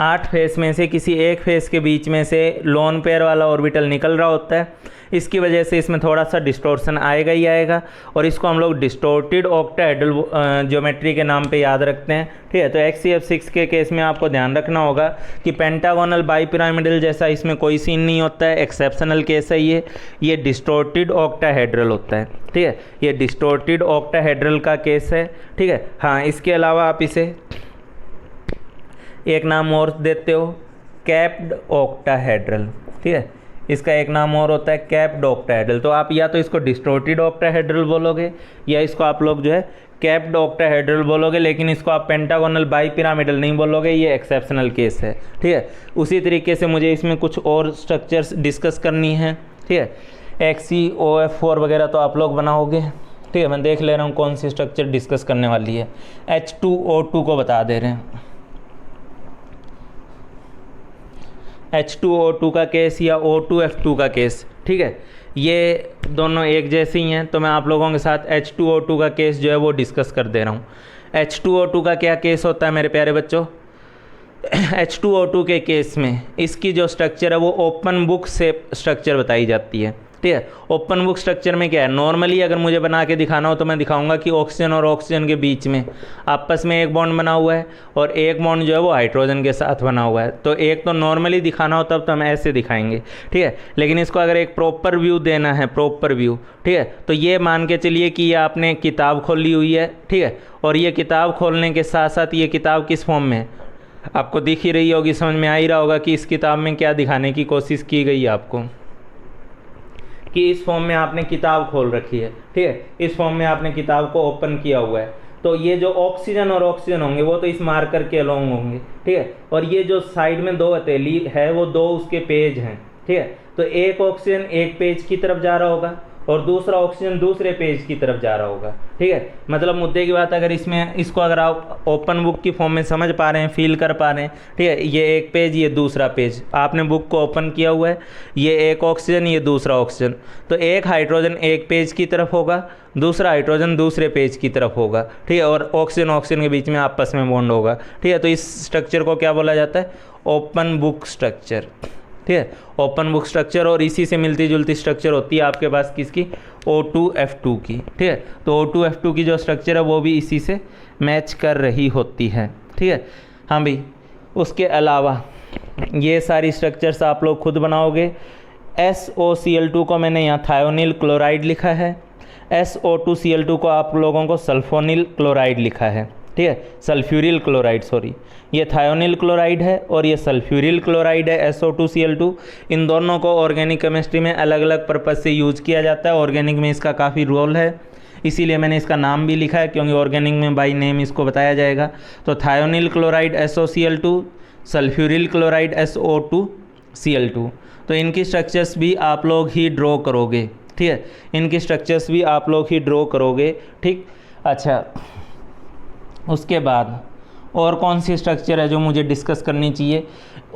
8 फेस में से किसी एक फेस के बीच में से लोन पेयर वाला ऑर्बिटल निकल रहा होता है। इसकी वजह से इसमें थोड़ा सा डिस्टॉर्शन आएगा ही आएगा, और इसको हम लोग डिस्टॉर्टेड ऑक्टाहेड्रल ज्योमेट्री के नाम पे याद रखते हैं। ठीक है, तो HCF6 के केस में आपको ध्यान रखना होगा कि पेंटागोनल बाईपिरामिडल जैसा इसमें कोई सीन नहीं होता है, एक्सेप्शनल केस है ये डिस्टॉर्टेड ऑक्टाहेड्रल होता है। ठीक है, ये डिस्टॉर्टेड ऑक्टाहेड्रल का केस है। ठीक है, हाँ, इसके अलावा आप इसे एक नाम और देते हो, कैप्ड ऑक्टाहेड्रल। ठीक है, इसका एक नाम और होता है कैप्ड ऑक्टाहेड्रल। तो आप या तो इसको डिस्टॉर्टेड ऑक्टाहेड्रल बोलोगे या इसको आप लोग जो है कैप्ड ऑक्टाहेड्रल बोलोगे, लेकिन इसको आप पेंटागोनल बाईपिरामिडल नहीं बोलोगे, ये एक्सेप्शनल केस है। ठीक है, उसी तरीके से मुझे इसमें कुछ और स्ट्रक्चर्स डिस्कस करनी है। ठीक है, XeOF4 वगैरह तो आप लोग बनाओगे। ठीक है, मैं देख ले रहा हूँ कौन सी स्ट्रक्चर डिस्कस करने वाली है। H2O2 को बता दे रहे हैं, H2O2 का केस या O2F2 का केस। ठीक है, ये दोनों एक जैसे ही हैं, तो मैं आप लोगों के साथ H2O2 का केस जो है वो डिस्कस कर दे रहा हूँ। H2O2 का क्या केस होता है मेरे प्यारे बच्चों? H2O2 के केस में इसकी जो स्ट्रक्चर है वो ओपन बुक से स्ट्रक्चर बताई जाती है। ठीक है, ओपन बुक स्ट्रक्चर में क्या है, नॉर्मली अगर मुझे बना के दिखाना हो तो मैं दिखाऊंगा कि ऑक्सीजन और ऑक्सीजन के बीच में आपस में एक बॉन्ड बना हुआ है और एक बॉन्ड जो है वो हाइड्रोजन के साथ बना हुआ है। तो एक तो नॉर्मली दिखाना हो तब तो हम ऐसे दिखाएंगे। ठीक है, लेकिन इसको अगर एक प्रॉपर व्यू देना है, प्रॉपर व्यू, ठीक है, तो ये मान के चलिए कि ये आपने किताब खोली हुई है। ठीक है, और ये किताब खोलने के साथ साथ ये किताब किस फॉर्म में है आपको दिख ही रही होगी, समझ में आ ही रहा होगा कि इस किताब में क्या दिखाने की कोशिश की गई है आपको, कि इस फॉर्म में आपने किताब खोल रखी है। ठीक है, इस फॉर्म में आपने किताब को ओपन किया हुआ है। तो ये जो ऑक्सीजन और ऑक्सीजन होंगे वो तो इस मार्कर के अलोंग होंगे। ठीक है, और ये जो साइड में 2 हथेली है वो 2 उसके पेज हैं। ठीक है, तो एक ऑक्सीजन एक पेज की तरफ जा रहा होगा और दूसरा ऑक्सीजन दूसरे पेज की तरफ जा रहा होगा। ठीक है, मतलब मुद्दे की बात अगर इसको अगर आप ओपन बुक की फॉर्म में समझ पा रहे हैं, फील कर पा रहे हैं। ठीक है, ये एक पेज, ये दूसरा पेज, आपने बुक को ओपन किया हुआ है, ये एक ऑक्सीजन, ये दूसरा ऑक्सीजन, तो एक हाइड्रोजन एक पेज की तरफ होगा, दूसरा हाइड्रोजन दूसरे पेज की तरफ होगा। ठीक है, और ऑक्सीजन ऑक्सीजन के बीच में आपस में बॉन्ड होगा। ठीक है, तो इस स्ट्रक्चर को क्या बोला जाता है? Open book structure. ठीक है, ओपन बुक स्ट्रक्चर। और इसी से मिलती जुलती स्ट्रक्चर होती है आपके पास किसकी? O2F2 की। ठीक है, तो O2F2 की जो स्ट्रक्चर है वो भी इसी से मैच कर रही होती है। ठीक है, हाँ भाई, उसके अलावा ये सारी स्ट्रक्चर्स आप लोग खुद बनाओगे। SOCl2 को मैंने यहाँ थायोनिल क्लोराइड लिखा है, SO2Cl2 को आप लोगों को सल्फोनिल क्लोराइड लिखा है। ठीक है, सल्फ्यूरिल क्लोराइड, सॉरी, ये थायोनिल क्लोराइड है और ये सल्फ्यूरिल क्लोराइड है, SO2Cl2। इन दोनों को ऑर्गेनिक केमिस्ट्री में अलग अलग पर्पज़ से यूज किया जाता है। ऑर्गेनिक में इसका काफ़ी रोल है, इसीलिए मैंने इसका नाम भी लिखा है, क्योंकि ऑर्गेनिक में बाय नेम इसको बताया जाएगा। तो thionyl chloride SOCl2, sulphuryl chloride SO2Cl2, तो इनकी स्ट्रक्चर्स भी आप लोग ही ड्रॉ करोगे। ठीक है, इनकी स्ट्रक्चर्स भी आप लोग ही ड्रॉ करोगे। ठीक, अच्छा, उसके बाद और कौन सी स्ट्रक्चर है जो मुझे डिस्कस करनी चाहिए,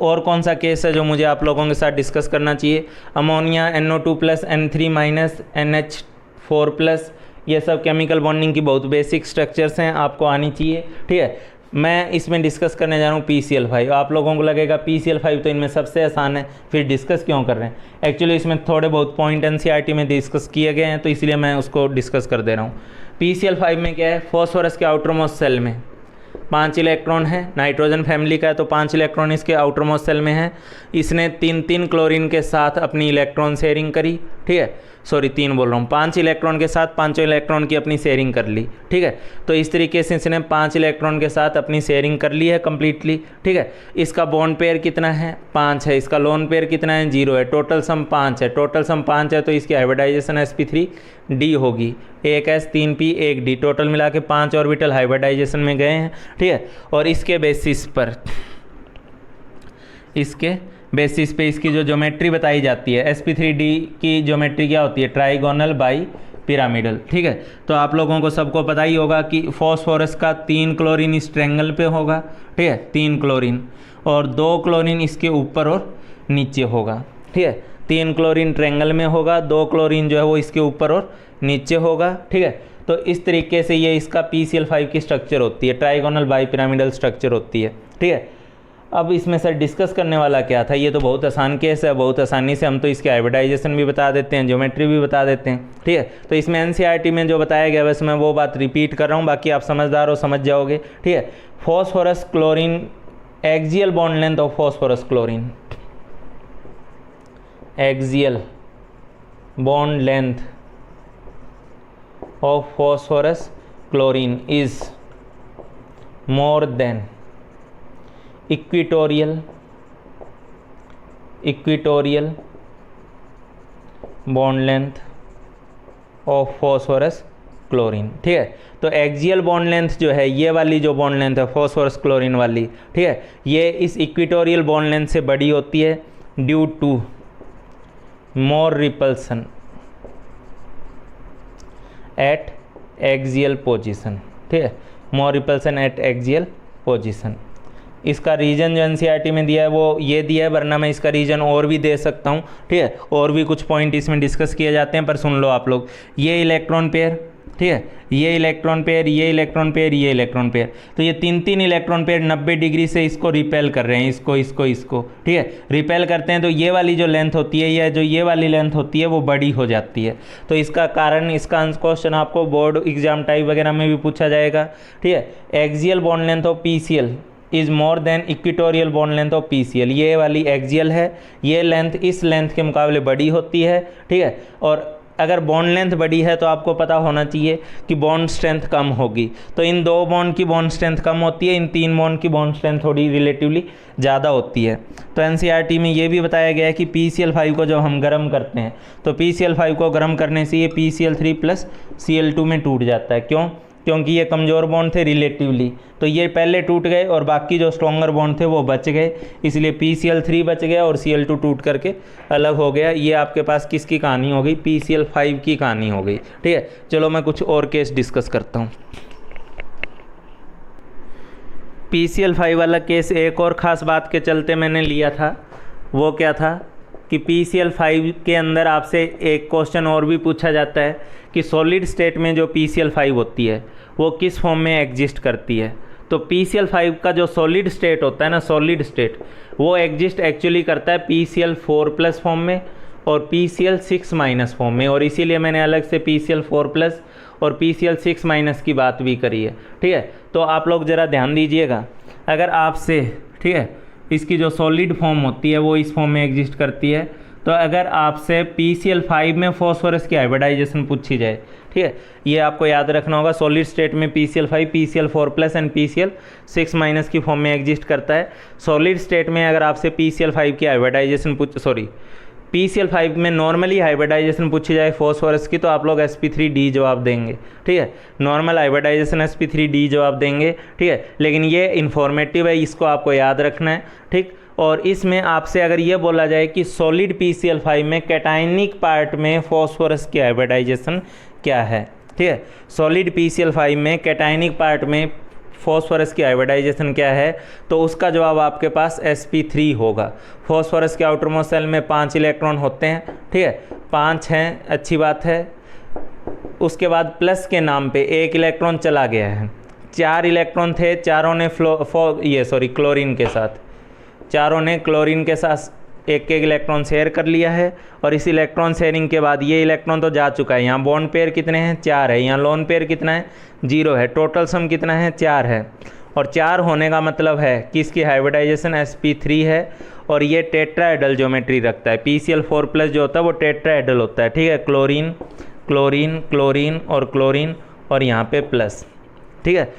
और कौन सा केस है जो मुझे आप लोगों के साथ डिस्कस करना चाहिए? अमोनिया NO2+ N3- NH4+, ये सब केमिकल बॉन्डिंग की बहुत बेसिक स्ट्रक्चर्स हैं, आपको आनी चाहिए। ठीक है, मैं इसमें डिस्कस करने जा रहा हूँ PCl5। आप लोगों को लगेगा PCl5 तो इनमें सबसे आसान है, फिर डिस्कस क्यों कर रहे हैं? एक्चुअली इसमें थोड़े बहुत पॉइंट NCERT में डिस्कस किए गए हैं, तो इसलिए मैं उसको डिस्कस कर दे रहा हूँ। PCl5 में क्या है? फॉस्फोरस के आउटर मोस्ट सेल में 5 इलेक्ट्रॉन है, नाइट्रोजन फैमिली का है तो 5 इलेक्ट्रॉन इसके आउटर मोस्ट सेल में है। इसने 3 क्लोरीन के साथ अपनी इलेक्ट्रॉन शेयरिंग करी। ठीक है, सॉरी 3 बोल रहा हूँ, 5 इलेक्ट्रॉन के साथ 5 इलेक्ट्रॉन की अपनी शेयरिंग कर ली। ठीक है, तो इस तरीके से इसने 5 इलेक्ट्रॉन के साथ अपनी शेयरिंग कर ली है कम्प्लीटली। ठीक है, इसका बॉन्ड पेयर कितना है? 5 है। इसका लोन पेयर कितना है? 0 है। टोटल सम 5 है। टोटल सम 5 है तो इसकी हाइब्रिडाइजेशन sp3d होगी, 1 s 3 p 1 d, टोटल मिला के 5 ऑर्बिटल हाइब्रिडाइजेशन में गए हैं। ठीक है, और इसके बेसिस पर इसकी जो ज्योमेट्री बताई जाती है, sp3d की ज्योमेट्री क्या होती है? Trigonal bi pyramidal. ठीक है, तो आप लोगों को सबको पता ही होगा कि फॉस्फोरस का 3 क्लोरीन इस ट्रायंगल पे होगा। ठीक है, 3 क्लोरीन और 2 क्लोरीन इसके ऊपर और नीचे होगा। ठीक है, 3 क्लोरीन ट्रायंगल में होगा, 2 क्लोरीन जो है वो इसके ऊपर और नीचे होगा। ठीक है, तो इस तरीके से ये इसका PCl5 की स्ट्रक्चर होती है, ट्राइगोनल बाई पिरामिडल स्ट्रक्चर होती है। ठीक है, अब इसमें सर डिस्कस करने वाला क्या था, ये तो बहुत आसान केस है, बहुत आसानी से हम तो इसके हाइब्रिडाइजेशन भी बता देते हैं, ज्योमेट्री भी बता देते हैं, ठीक है। तो इसमें एनसीईआरटी में जो बताया गया बस मैं वो बात रिपीट कर रहा हूँ, बाकी आप समझदार हो, समझ जाओगे, ठीक है। Phosphorus chlorine, axial bond length of phosphorus chlorine, axial bond length of phosphorus chlorine is more than equatorial bond length of phosphorus chlorine, ठीक है। तो एक्सियल बॉन्ड लेंथ जो है, ये वाली जो बॉन्ड लेंथ है फॉस्फोरस क्लोरीन वाली, ठीक है, ये इस इक्विटोरियल बॉन्ड लेंथ से बड़ी होती है due to more repulsion at axial position, ठीक है, more repulsion at axial position. इसका रीजन जो एनसीईआरटी में दिया है वो ये दिया है, वरना मैं इसका रीजन और भी दे सकता हूँ, ठीक है, और भी कुछ पॉइंट इसमें डिस्कस किए जाते हैं, पर सुन लो आप लोग। ये इलेक्ट्रॉन पेयर, ठीक है, ये इलेक्ट्रॉन पेयर, ये इलेक्ट्रॉन पेयर, ये इलेक्ट्रॉन पेयर, तो ये तीन इलेक्ट्रॉन पेयर 90 डिग्री से इसको रिपेल कर रहे हैं, इसको, ठीक है, रिपेल करते हैं। तो ये वाली जो लेंथ होती है, या जो ये वाली लेंथ होती है वो बड़ी हो जाती है। तो इसका कारण, इसका क्वेश्चन आपको बोर्ड एग्जाम टाइप वगैरह में भी पूछा जाएगा, ठीक है। Axial bond length of PCL is more than equatorial bond length of PCL, ये वाली एक्सियल है, ये लेंथ इस लेंथ के मुकाबले बड़ी होती है, ठीक है। और अगर बॉन्ड लेंथ बड़ी है तो आपको पता होना चाहिए कि बॉन्ड स्ट्रेंथ कम होगी, तो इन 2 बॉन्ड की बॉन्ड स्ट्रेंथ कम होती है, इन 3 बॉन्ड की बॉन्ड स्ट्रेंथ थोड़ी रिलेटिवली ज़्यादा होती है। तो एनसीईआरटी में ये भी बताया गया है कि PCl5 को जब हम गर्म करते हैं तो PCl5 को गर्म करने से ये PCl3 प्लस Cl2 में टूट जाता है। क्यों? क्योंकि ये कमज़ोर बॉन्ड थे रिलेटिवली, तो ये पहले टूट गए और बाकी जो स्ट्रॉन्गर बॉन्ड थे वो बच गए, इसलिए PCl3 बच गया और Cl2 टूट करके अलग हो गया। ये आपके पास किसकी कहानी हो गई? PCl5 की कहानी हो गई, ठीक है। चलो मैं कुछ और केस डिस्कस करता हूँ। PCl5 वाला केस एक और ख़ास बात के चलते मैंने लिया था, वो क्या था कि PCl5 के अंदर आपसे एक क्वेश्चन और भी पूछा जाता है कि सॉलिड स्टेट में जो PCl5 होती है वो किस फॉर्म में एग्जिस्ट करती है। तो PCl5 का जो सॉलिड स्टेट होता है ना, सॉलिड स्टेट, वो एग्जिस्ट एक्चुअली करता है PCl4 प्लस फॉर्म में और PCl6 माइनस फॉर्म में, और इसीलिए मैंने अलग से PCl4 प्लस और PCl6 माइनस की बात भी करी है, ठीक है। तो आप लोग ज़रा ध्यान दीजिएगा, अगर आपसे, ठीक है, इसकी जो सॉलिड फॉर्म होती है वो इस फॉर्म में एग्जिस्ट करती है, तो अगर आपसे PCl5 में फॉस्फोरस की हाइब्रिडाइजेशन पूछी जाए, ठीक है, ये आपको याद रखना होगा, सॉलिड स्टेट में PCl5 PCl4 plus and PCl6 minus की फॉर्म में एग्जिस्ट करता है। सॉलिड स्टेट में अगर आपसे PCl5 की हाइब्रिडाइजेशन PCl5 में नॉर्मली हाइब्रिडाइजेशन पूछी जाए फॉस्फोरस की, तो आप लोग sp3d जवाब देंगे, ठीक है, नॉर्मल हाइब्रिडाइजेशन sp3d जवाब देंगे, ठीक है। लेकिन ये इन्फॉर्मेटिव है, इसको आपको याद रखना है, ठीक। और इसमें आपसे अगर ये बोला जाए कि सॉलिड PCl5 में कैटायनिक पार्ट में फॉस्फोरस की हाइब्रिडाइजेशन क्या है, ठीक है, सॉलिड PCl5 में कैटायनिक पार्ट में फॉस्फोरस की हाइब्रिडाइजेशन क्या है, तो उसका जवाब आपके पास sp3 होगा। फॉस्फोरस के आउटर मोस्ट शेल में 5 इलेक्ट्रॉन होते हैं, ठीक है, 5 हैं, अच्छी बात है। उसके बाद प्लस के नाम पे 1 इलेक्ट्रॉन चला गया है, 4 इलेक्ट्रॉन थे, चारों ने क्लोरीन के साथ, चारों ने क्लोरीन के साथ एक इलेक्ट्रॉन शेयर कर लिया है, और इस इलेक्ट्रॉन शेयरिंग के बाद ये इलेक्ट्रॉन तो जा चुका है। यहाँ बॉन्ड पेयर कितने हैं? 4 है। यहाँ लोन पेयर कितना है? 0 है। टोटल सम कितना है? 4 है। और 4 होने का मतलब है कि इसकी हाइब्रिडाइजेशन sp3 है, और ये टेट्राहेड्रल ज्योमेट्री रखता है। PCl4 प्लस जो होता है वो टेट्राहेड्रल होता है, ठीक है, क्लोरीन क्लोरीन क्लोरीन और क्लोरीन और यहाँ पे प्लस, ठीक है।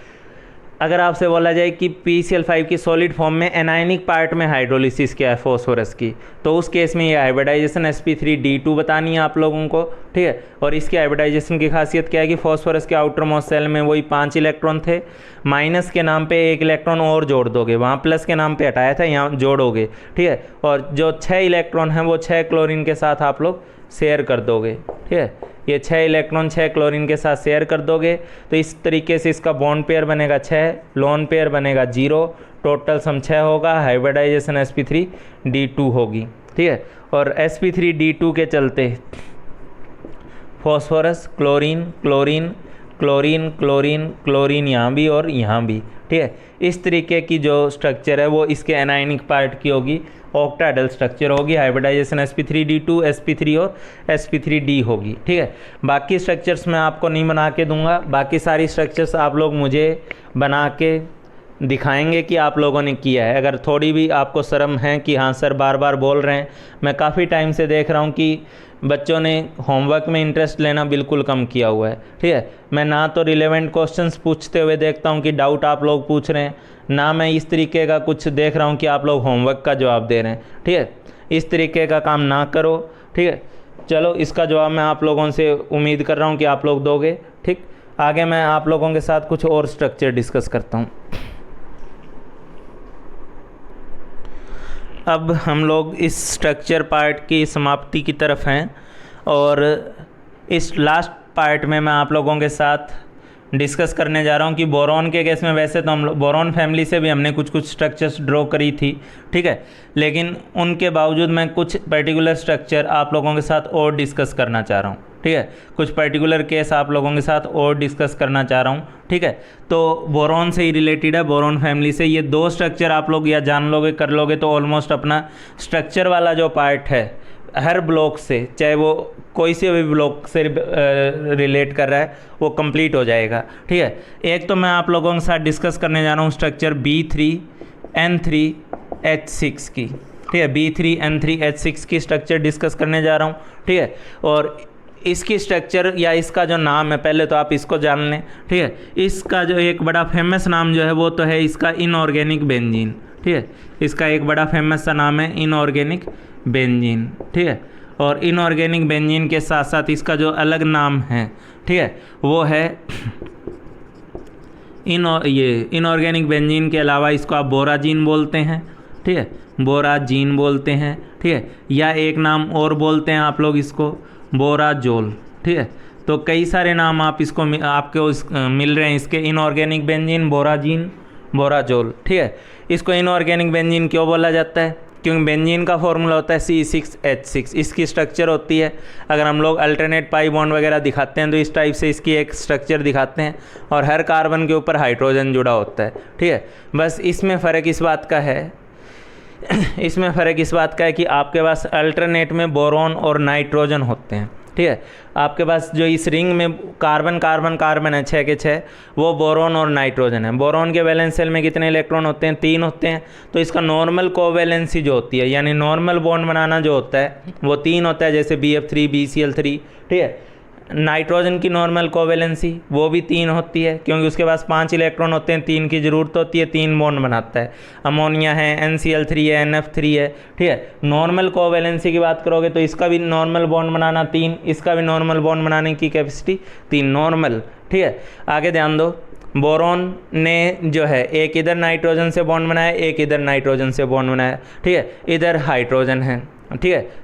अगर आपसे बोला जाए कि PCl5 की सॉलिड फॉर्म में एनायनिक पार्ट में हाइड्रोलिसिस क्या है फॉस्फोरस की, तो उस केस में ये हाइब्रिडाइजेशन sp3d2 बतानी है आप लोगों को, ठीक है। और इसकी हाइब्रिडाइजेशन की खासियत क्या है कि फॉस्फोरस के आउटर मोस्ट शेल में वही 5 इलेक्ट्रॉन थे, माइनस के नाम पे 1 इलेक्ट्रॉन और जोड़ दोगे, वहाँ प्लस के नाम पे हटाया था, यहाँ जोड़ोगे, ठीक है। और जो 6 इलेक्ट्रॉन हैं वो 6 क्लोरीन के साथ आप लोग शेयर कर दोगे, ठीक है। ये 6 इलेक्ट्रॉन 6 क्लोरीन के साथ शेयर कर दोगे, तो इस तरीके से इसका बॉन्ड पेयर बनेगा 6, लोन पेयर बनेगा 0, टोटल सम 6 होगा, हाइब्रिडाइजेशन sp3d2 होगी, ठीक है। और sp3d2 के चलते phosphorus chlorine chlorine chlorine chlorine chlorine यहाँ भी और यहाँ भी, ठीक है। इस तरीके की जो स्ट्रक्चर है वो इसके एनायनिक पार्ट की होगी, ऑक्टाहेड्रल स्ट्रक्चर होगी, हाइब्रिडाइजेशन sp3d2 sp3 और sp3d होगी, ठीक है। बाकी स्ट्रक्चर्स मैं आपको नहीं बना के दूंगा, बाकी सारी स्ट्रक्चर्स आप लोग मुझे बना के दिखाएंगे कि आप लोगों ने किया है। अगर थोड़ी भी आपको शर्म है कि हाँ सर बार बार बोल रहे हैं, मैं काफ़ी टाइम से देख रहा हूँ कि बच्चों ने होमवर्क में इंटरेस्ट लेना बिल्कुल कम किया हुआ है, ठीक है। मैं ना तो रिलेवेंट क्वेश्चंस पूछते हुए देखता हूँ कि डाउट आप लोग पूछ रहे हैं, ना मैं इस तरीके का कुछ देख रहा हूँ कि आप लोग होमवर्क का जवाब दे रहे हैं, ठीक है। इस तरीके का काम ना करो, ठीक है। चलो इसका जवाब मैं आप लोगों से उम्मीद कर रहा हूँ कि आप लोग दोगे, ठीक। आगे मैं आप लोगों के साथ कुछ और स्ट्रक्चर डिस्कस करता हूँ। अब हम लोग इस स्ट्रक्चर पार्ट की समाप्ति की तरफ हैं और इस लास्ट पार्ट में मैं आप लोगों के साथ डिस्कस करने जा रहा हूँ कि बोरॉन के केस में वैसे तो हम लोग बोरॉन फैमिली से भी हमने कुछ स्ट्रक्चर्स ड्रॉ करी थी, ठीक है, लेकिन उनके बावजूद मैं कुछ पर्टिकुलर स्ट्रक्चर आप लोगों के साथ और डिस्कस करना चाह रहा हूँ, ठीक है। कुछ पर्टिकुलर केस आप लोगों के साथ और डिस्कस करना चाह रहा हूँ, ठीक है। तो बोरॉन से ही रिलेटेड है, बोरॉन फैमिली से ये दो स्ट्रक्चर आप लोग या जान लोगे कर लोगे तो ऑलमोस्ट अपना स्ट्रक्चर वाला जो पार्ट है हर ब्लॉक से, चाहे वो कोई से भी ब्लॉक से रिलेट कर रहा है, वो कंप्लीट हो जाएगा, ठीक है। एक तो मैं आप लोगों के साथ डिस्कस करने जा रहा हूँ स्ट्रक्चर B3N3H6 की, ठीक है। B3N3H6 की स्ट्रक्चर डिस्कस करने जा रहा हूँ, ठीक है। और इसकी स्ट्रक्चर या इसका जो नाम है पहले तो आप इसको जान लें, ठीक है। इसका जो एक बड़ा फेमस नाम जो है वो तो है इसका इनऑर्गेनिक बेंजीन, ठीक है। इसका एक बड़ा फेमस सा नाम है इनऑर्गेनिक बेंजीन, ठीक है। और इनऑर्गेनिक बेंजीन के साथ साथ इसका जो अलग नाम है, ठीक है, वो है इनऑर्गेनिक बेंजीन के अलावा इसको आप बोराजीन बोलते हैं, ठीक है, बोराजीन बोलते हैं, ठीक है। या एक नाम और बोलते हैं आप लोग इसको बोराजोल, ठीक है। तो कई सारे नाम आप इसको आपको मिल रहे हैं इसके, इनऑर्गेनिक बेंजीन, बोराजीन, बोराजोल, ठीक है। इसको इनऑर्गेनिक बेंजीन क्यों बोला जाता है? क्योंकि बेंजीन का फॉर्मूला होता है C6H6, इसकी स्ट्रक्चर होती है, अगर हम लोग अल्टरनेट पाई बॉन्ड वगैरह दिखाते हैं तो इस टाइप से इसकी एक स्ट्रक्चर दिखाते हैं और हर कार्बन के ऊपर हाइड्रोजन जुड़ा होता है, ठीक है। बस इसमें फ़र्क इस बात का है इसमें फ़र्क इस बात का है कि आपके पास अल्टरनेट में बोरॉन और नाइट्रोजन होते हैं, ठीक है। आपके पास जो इस रिंग में कार्बन कार्बन कार्बन है 6 के 6, वो बोरॉन और नाइट्रोजन है। बोरॉन के वैलेंस शेल में कितने इलेक्ट्रॉन होते हैं? 3 होते हैं। तो इसका नॉर्मल कोवैलेंसी जो होती है, यानी नॉर्मल बॉन्ड बनाना जो होता है वो 3 होता है, जैसे BF3 BCl3, ठीक है। नाइट्रोजन की नॉर्मल कोवैलेंसी वो भी 3 होती है, क्योंकि उसके पास 5 इलेक्ट्रॉन होते हैं, 3 की ज़रूरत होती है, 3 बॉन्ड बनाता है। अमोनिया है, NCl3 है, NF3 है, ठीक है। नॉर्मल कोवैलेंसी की बात करोगे तो इसका भी नॉर्मल बॉन्ड बनाना 3, इसका भी नॉर्मल बॉन्ड बनाने की कैपेसिटी 3 नॉर्मल, ठीक है। आगे ध्यान दो, बोरॉन ने जो है एक इधर नाइट्रोजन से बॉन्ड बनाया, एक इधर नाइट्रोजन से बॉन्ड बनाया, ठीक है। इधर हाइड्रोजन है, ठीक है।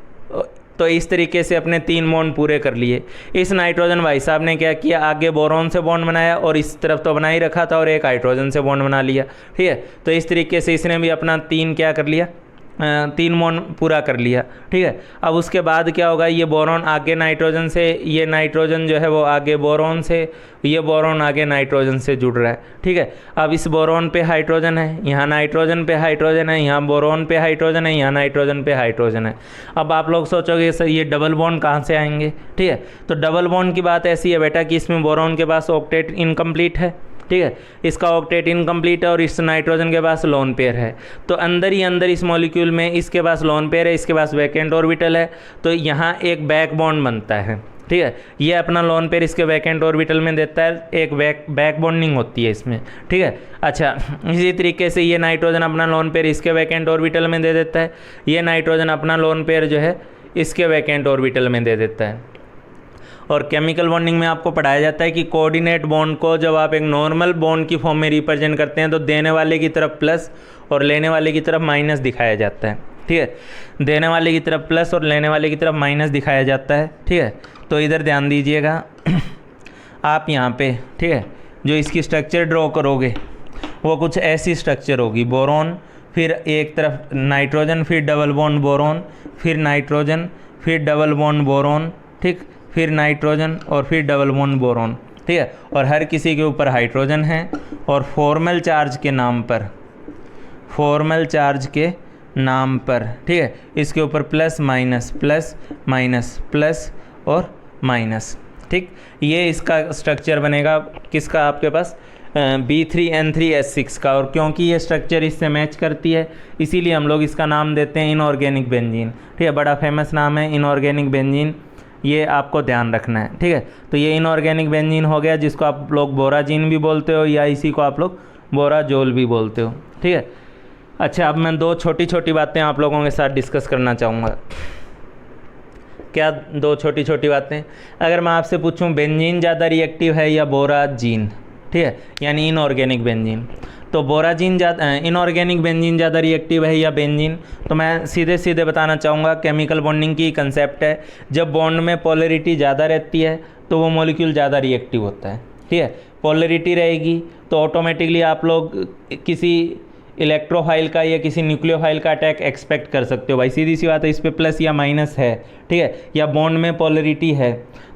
तो इस तरीके से अपने 3 बॉन्ड पूरे कर लिए। इस नाइट्रोजन भाई साहब ने क्या किया, आगे बोरॉन से बॉन्ड बनाया और इस तरफ तो बना ही रखा था और एक हाइड्रोजन से बॉन्ड बना लिया, ठीक है। तो इस तरीके से इसने भी अपना 3 क्या कर लिया, 3 बॉन्ड पूरा कर लिया, ठीक है। अब उसके बाद क्या होगा, ये बोरॉन आगे नाइट्रोजन से, ये नाइट्रोजन जो है वो आगे बोरॉन से, ये बोरॉन आगे नाइट्रोजन से जुड़ रहा है, ठीक है। अब इस बोरॉन पे हाइड्रोजन है, यहाँ नाइट्रोजन पे हाइड्रोजन है, यहाँ बोरॉन पे हाइड्रोजन है, यहाँ नाइट्रोजन पे हाइड्रोजन है। अब आप लोग सोचोगे सर ये डबल बॉन्ड कहाँ से आएंगे, ठीक है। तो डबल बॉन्ड की बात ऐसी है बेटा कि इसमें बोरॉन के पास ऑक्टेट इनकम्प्लीट है, ठीक है, इसका ऑक्टेट इनकम्प्लीट है और इस नाइट्रोजन के पास लोन पेयर है। तो अंदर ही अंदर इस मॉलिक्यूल में इसके पास लोन पेयर है, इसके पास वैकेंट ऑर्बिटल है, तो यहाँ एक बैक बॉन्ड बनता है, ठीक है। ये अपना लोन पेयर इसके वैकेंट ऑर्बिटल में देता है, एक बैक बॉन्डिंग होती है इसमें, ठीक है। अच्छा, इसी तरीके से ये नाइट्रोजन अपना लोन पेयर इसके वैकेंट ऑर्बिटल में दे देता है, ये नाइट्रोजन अपना लोन पेयर जो है इसके वैकेंट ऑर्बिटल में दे देता है। और केमिकल बॉन्डिंग में आपको पढ़ाया जाता है कि कोऑर्डिनेट बॉन्ड को जब आप एक नॉर्मल बॉन्ड की फॉर्म में रिप्रेजेंट करते हैं तो देने वाले की तरफ प्लस और लेने वाले की तरफ माइनस दिखाया जाता है, ठीक है। देने वाले की तरफ प्लस और लेने वाले की तरफ माइनस दिखाया जाता है, ठीक है। तो इधर ध्यान दीजिएगा आप यहाँ पे, ठीक है, जो इसकी स्ट्रक्चर ड्रॉ करोगे वो कुछ ऐसी स्ट्रक्चर होगी, बोरॉन, फिर एक तरफ नाइट्रोजन, फिर डबल बॉन्ड बोरॉन, फिर नाइट्रोजन, फिर डबल बॉन्ड बोरॉन, ठीक, फिर नाइट्रोजन और फिर डबल बॉन्ड बोरॉन, ठीक है, और हर किसी के ऊपर हाइड्रोजन है, और फॉर्मल चार्ज के नाम पर, फॉर्मल चार्ज के नाम पर, ठीक है, इसके ऊपर plus minus plus minus plus और माइनस। ठीक, ये इसका स्ट्रक्चर बनेगा किसका, आपके पास B3N3S6 का। और क्योंकि ये स्ट्रक्चर इससे मैच करती है इसीलिए हम लोग इसका नाम देते हैं इनऑर्गेनिक बेंजीन। ठीक है, बड़ा फेमस नाम है इनऑर्गेनिक बेंजीन, ये आपको ध्यान रखना है। ठीक है, तो ये इनऑर्गेनिक बेंजीन हो गया, जिसको आप लोग बोराजीन भी बोलते हो या इसी को आप लोग बोराजोल भी बोलते हो। ठीक है, अच्छा, अब मैं दो छोटी छोटी बातें आप लोगों के साथ डिस्कस करना चाहूँगा। क्या दो छोटी छोटी बातें? अगर मैं आपसे पूछूं बेंजीन ज़्यादा रिएक्टिव है या बोराजीन, ठीक है, यानी इनऑर्गेनिक बेंजीन, तो बोराजीन ज़्यादा, इनऑर्गेनिक बेंजीन ज़्यादा रिएक्टिव है या बेंजीन? तो मैं सीधे सीधे बताना चाहूँगा, केमिकल बॉन्डिंग की कंसेप्ट है, जब बॉन्ड में पोलरिटी ज़्यादा रहती है तो वो मॉलिक्यूल ज़्यादा रिएक्टिव होता है। ठीक है, पोलरिटी रहेगी तो ऑटोमेटिकली आप लोग किसी इलेक्ट्रोफाइल का या किसी न्यूक्लियोफाइल का अटैक एक्सपेक्ट कर सकते हो। भाई सीधी सी बात है, इस पर प्लस या माइनस है, ठीक है, या बॉन्ड में पोलरिटी है,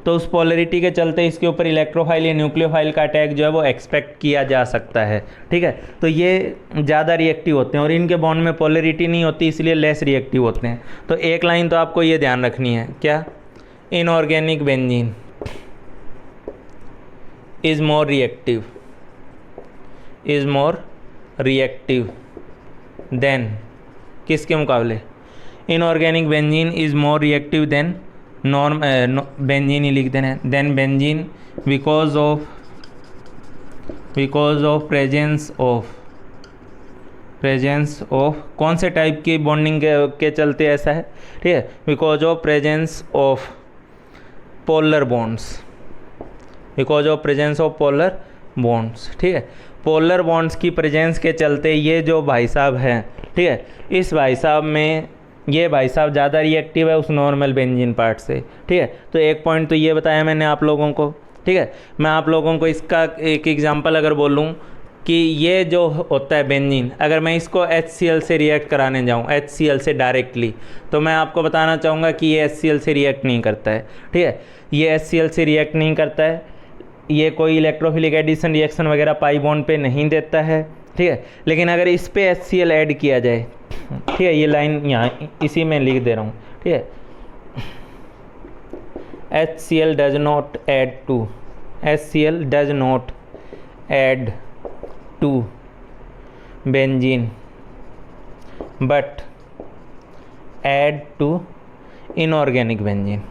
तो उस पोलरिटी के चलते इसके ऊपर इलेक्ट्रोफाइल या न्यूक्लियोफाइल का अटैक जो है वो एक्सपेक्ट किया जा सकता है। ठीक है, तो ये ज़्यादा रिएक्टिव होते हैं, और इनके बॉन्ड में पोलरिटी नहीं होती इसलिए लेस रिएक्टिव होते हैं। तो एक लाइन तो आपको ये ध्यान रखनी है, क्या? Inorganic benzene is more reactive, is more reactive than, किसके मुकाबले? Inorganic benzene is more reactive than benzene ही लिख देना, than benzene because of presence of कौन से टाइप की बॉन्डिंग के चलते ऐसा है? ठीक है, because of presence of polar bonds, because of presence of polar bonds. ठीक है, पोलर बॉन्ड्स की प्रेजेंस के चलते ये जो भाई साहब हैं, ठीक है, इस भाई साहब में ये भाई साहब ज़्यादा रिएक्टिव है उस नॉर्मल बेंजीन पार्ट से। ठीक है, तो एक पॉइंट तो ये बताया मैंने आप लोगों को। ठीक है, मैं आप लोगों को इसका एक एग्जांपल अगर बोलूँ कि ये जो होता है बेंजीन, अगर मैं इसको HCl से रिएक्ट कराने जाऊँ, HCl से डायरेक्टली, तो मैं आपको बताना चाहूँगा कि ये HCl से रिएक्ट नहीं करता है। ठीक है, ये HCl से रिएक्ट नहीं करता है, ये कोई इलेक्ट्रोफिलिक एडिशन रिएक्शन वगैरह पाई बॉन्ड पे नहीं देता है। ठीक है, लेकिन अगर इस पे HCl ऐड किया जाए, ठीक है, ये लाइन यहाँ इसी में लिख दे रहा हूँ, ठीक है, HCl does not add to, HCl does not add to benzene but add to inorganic benzene,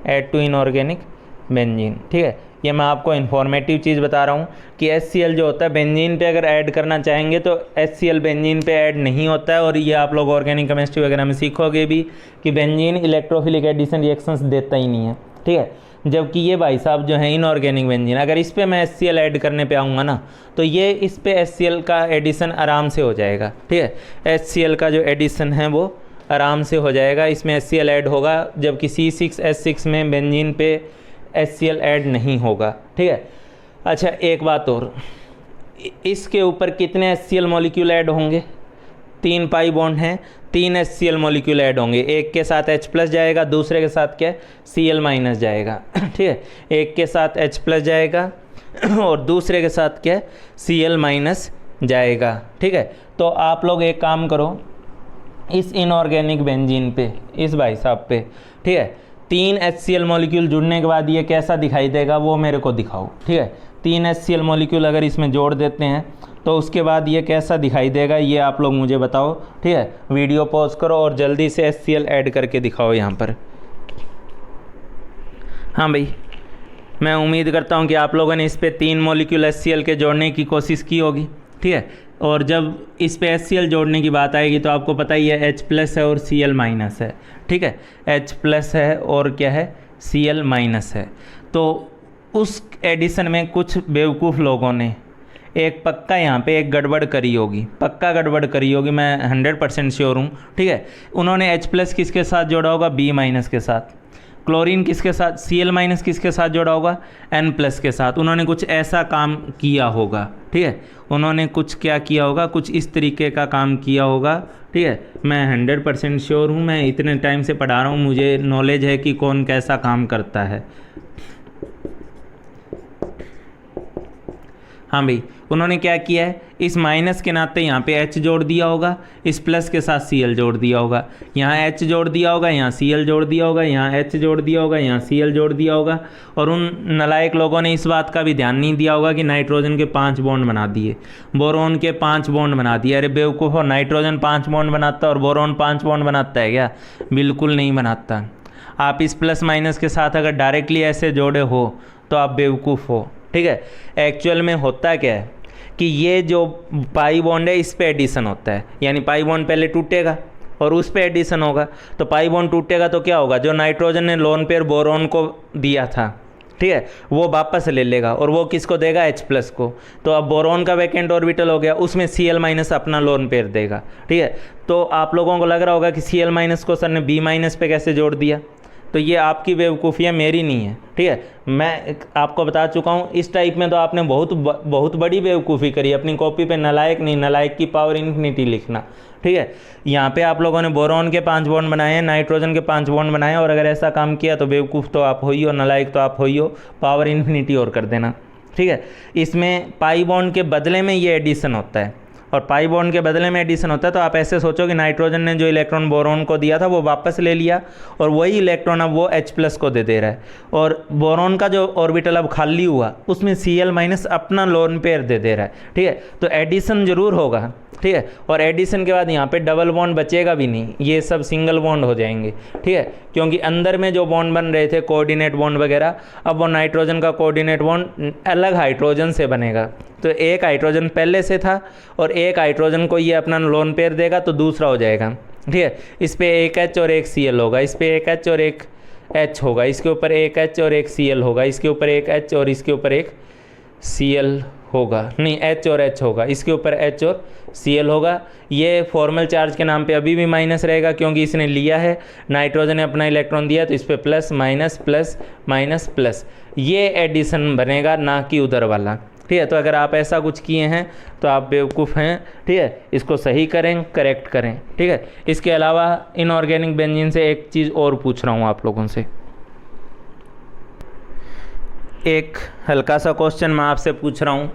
add to inorganic benzene. ठीक है, ये मैं आपको इन्फॉर्मेटिव चीज़ बता रहा हूँ कि HCl जो होता है बेंजीन पे अगर ऐड करना चाहेंगे तो HCl बेंजीन पे ऐड नहीं होता है, और ये आप लोग ऑर्गेनिक केमिस्ट्री वगैरह में सीखोगे भी कि बेंजीन इलेक्ट्रोफिलिक एडिशन रिएक्शंस देता ही नहीं है। ठीक है, जबकि ये भाई साहब जो हैं इनऑर्गेनिक बेंजीन, अगर इस पर मैं HCl ऐड करने पे आऊँगा ना तो ये इस पर HCl का एडिशन आराम से हो जाएगा। ठीक है, HCl का जो एडिशन है वो आराम से हो जाएगा, इसमें HCl ऐड होगा, जबकि C6H6 में बेंजीन पे HCl ऐड नहीं होगा। ठीक है, अच्छा एक बात और, इसके ऊपर कितने HCl मॉलिक्यूल ऐड होंगे? 3 पाई बॉन्ड हैं, 3 HCl मॉलिक्यूल ऐड होंगे, एक के साथ H+ जाएगा, दूसरे के साथ क्या Cl- जाएगा। ठीक है, एक के साथ H+ जाएगा और दूसरे के साथ क्या Cl- जाएगा। ठीक है, तो आप लोग एक काम करो, इस इनऑर्गेनिक बेंजीन पे, इस भाई साहब पे, ठीक है, 3 HCl मॉलिक्यूल जुड़ने के बाद ये कैसा दिखाई देगा वो मेरे को दिखाओ। ठीक है, 3 HCl मॉलिक्यूल अगर इसमें जोड़ देते हैं तो उसके बाद ये कैसा दिखाई देगा ये आप लोग मुझे बताओ। ठीक है, वीडियो पॉज करो और जल्दी से HCl ऐड करके दिखाओ यहाँ पर। हाँ भाई, मैं उम्मीद करता हूँ कि आप लोगों ने इस पर 3 मॉलिक्यूल HCl के जोड़ने की कोशिश की होगी। ठीक है, और जब इस पे HCl जोड़ने की बात आएगी तो आपको पता ही है H+ है और Cl- है। ठीक है, H+ है और क्या है Cl- है। तो उस एडिशन में कुछ बेवकूफ़ लोगों ने एक पक्का यहाँ पे एक गड़बड़ करी होगी, पक्का गड़बड़ करी होगी, मैं 100% श्योर हूँ। ठीक है, उन्होंने H+ किसके साथ जोड़ा होगा? B- के साथ। क्लोरीन किसके साथ? Cl- किसके साथ जोड़ा होगा? N+ के साथ। उन्होंने कुछ ऐसा काम किया होगा। ठीक है, उन्होंने कुछ क्या किया होगा, कुछ इस तरीके का काम किया होगा। ठीक है, मैं 100% श्योर हूँ, मैं इतने टाइम से पढ़ा रहा हूँ, मुझे नॉलेज है कि कौन कैसा काम करता है। हाँ भाई, उन्होंने क्या किया है, इस माइनस के नाते यहाँ पे H जोड़ दिया होगा, इस प्लस के साथ Cl जोड़ दिया होगा, यहाँ H जोड़ दिया होगा, यहाँ Cl जोड़ दिया होगा, यहाँ H जोड़ दिया होगा, यहाँ Cl जोड़ दिया होगा। और उन नालायक लोगों ने इस बात का भी ध्यान नहीं दिया होगा कि नाइट्रोजन के 5 बॉन्ड बना दिए, बोरोन के 5 बॉन्ड बना दिए। अरे बेवकूफ़ हो, नाइट्रोजन 5 बॉन्ड बनाता है और बोरोन 5 बॉन्ड बनाता है क्या? बिल्कुल नहीं बनाता। आप इस प्लस माइनस के साथ अगर डायरेक्टली ऐसे जोड़े हो तो आप बेवकूफ़ हो, ठीक है। एक्चुअल में होता क्या है कि ये जो पाई बॉन्ड है इस पे एडिशन होता है, यानी पाई बॉन्ड पहले टूटेगा और उस पे एडिशन होगा। तो पाई बॉन्ड टूटेगा तो क्या होगा, जो नाइट्रोजन ने लोन पेयर बोरोन को दिया था, ठीक है, वो वापस ले लेगा और वो किसको देगा, H+ को। तो अब बोरोन का वैकेंट ऑर्बिटल हो गया, उसमें Cl- अपना लोन पेयर देगा, ठीक है। तो आप लोगों को लग रहा होगा कि Cl- को सर ने B- पे कैसे जोड़ दिया, तो ये आपकी बेवकूफ़ी है, मेरी नहीं है, ठीक है। मैं आपको बता चुका हूँ, इस टाइप में तो आपने बहुत बड़ी बेवकूफ़ी करी। अपनी कॉपी पे नालायक नहीं, नालायक की पावर इन्फिनिटी लिखना, ठीक है। यहाँ पे आप लोगों ने बोरोन के 5 बॉन्ड बनाए हैं, नाइट्रोजन के 5 बॉन्ड बनाए हैं, और अगर ऐसा काम किया तो बेवकूफ़ तो आप हो ही हो, नालायक तो आप हो ही हो, पावर इन्फिनिटी और कर देना, ठीक है। इसमें पाई बॉन्ड के बदले में ये एडिशन होता है और पाई बॉन्ड के बदले में एडिशन होता है। तो आप ऐसे सोचो कि नाइट्रोजन ने जो इलेक्ट्रॉन बोरोन को दिया था वो वापस ले लिया और वही इलेक्ट्रॉन अब वो H+ को दे रहा है, और बोरोन का जो ऑर्बिटल अब खाली हुआ उसमें Cl- अपना लोन पेयर दे रहा है, ठीक है। तो एडिशन जरूर होगा, ठीक है। और एडिशन के बाद यहाँ पे डबल बॉन्ड बचेगा भी नहीं, ये सब सिंगल बॉन्ड हो जाएंगे, ठीक है। क्योंकि अंदर में जो बॉन्ड बन रहे थे कोऑर्डिनेट बॉन्ड वगैरह, अब वो नाइट्रोजन का कोऑर्डिनेट बॉन्ड अलग हाइड्रोजन से बनेगा। तो एक हाइड्रोजन पहले से था और एक हाइड्रोजन को ये अपना लोन पेयर देगा तो दूसरा हो जाएगा, ठीक है। इस पे एक H और एक Cl होगा, इस पे एक H और एक H होगा, इसके ऊपर एक H और एक Cl होगा, इसके ऊपर एक H और इसके ऊपर एक Cl होगा, नहीं H और H होगा, इसके ऊपर H और Cl होगा। ये फॉर्मल चार्ज के नाम पे अभी भी माइनस रहेगा क्योंकि इसने लिया है, नाइट्रोजन ने अपना इलेक्ट्रॉन दिया, तो इस पर plus minus plus minus plus, ये एडिशन बनेगा, ना कि उधर वाला, ठीक है। तो अगर आप ऐसा कुछ किए हैं तो आप बेवकूफ़ हैं, ठीक है। इसको सही करें, करेक्ट करें, ठीक है। इसके अलावा इनऑर्गेनिक बेंजीन से एक चीज़ और पूछ रहा हूँ आप लोगों से, एक हल्का सा क्वेश्चन मैं आपसे पूछ रहा हूँ,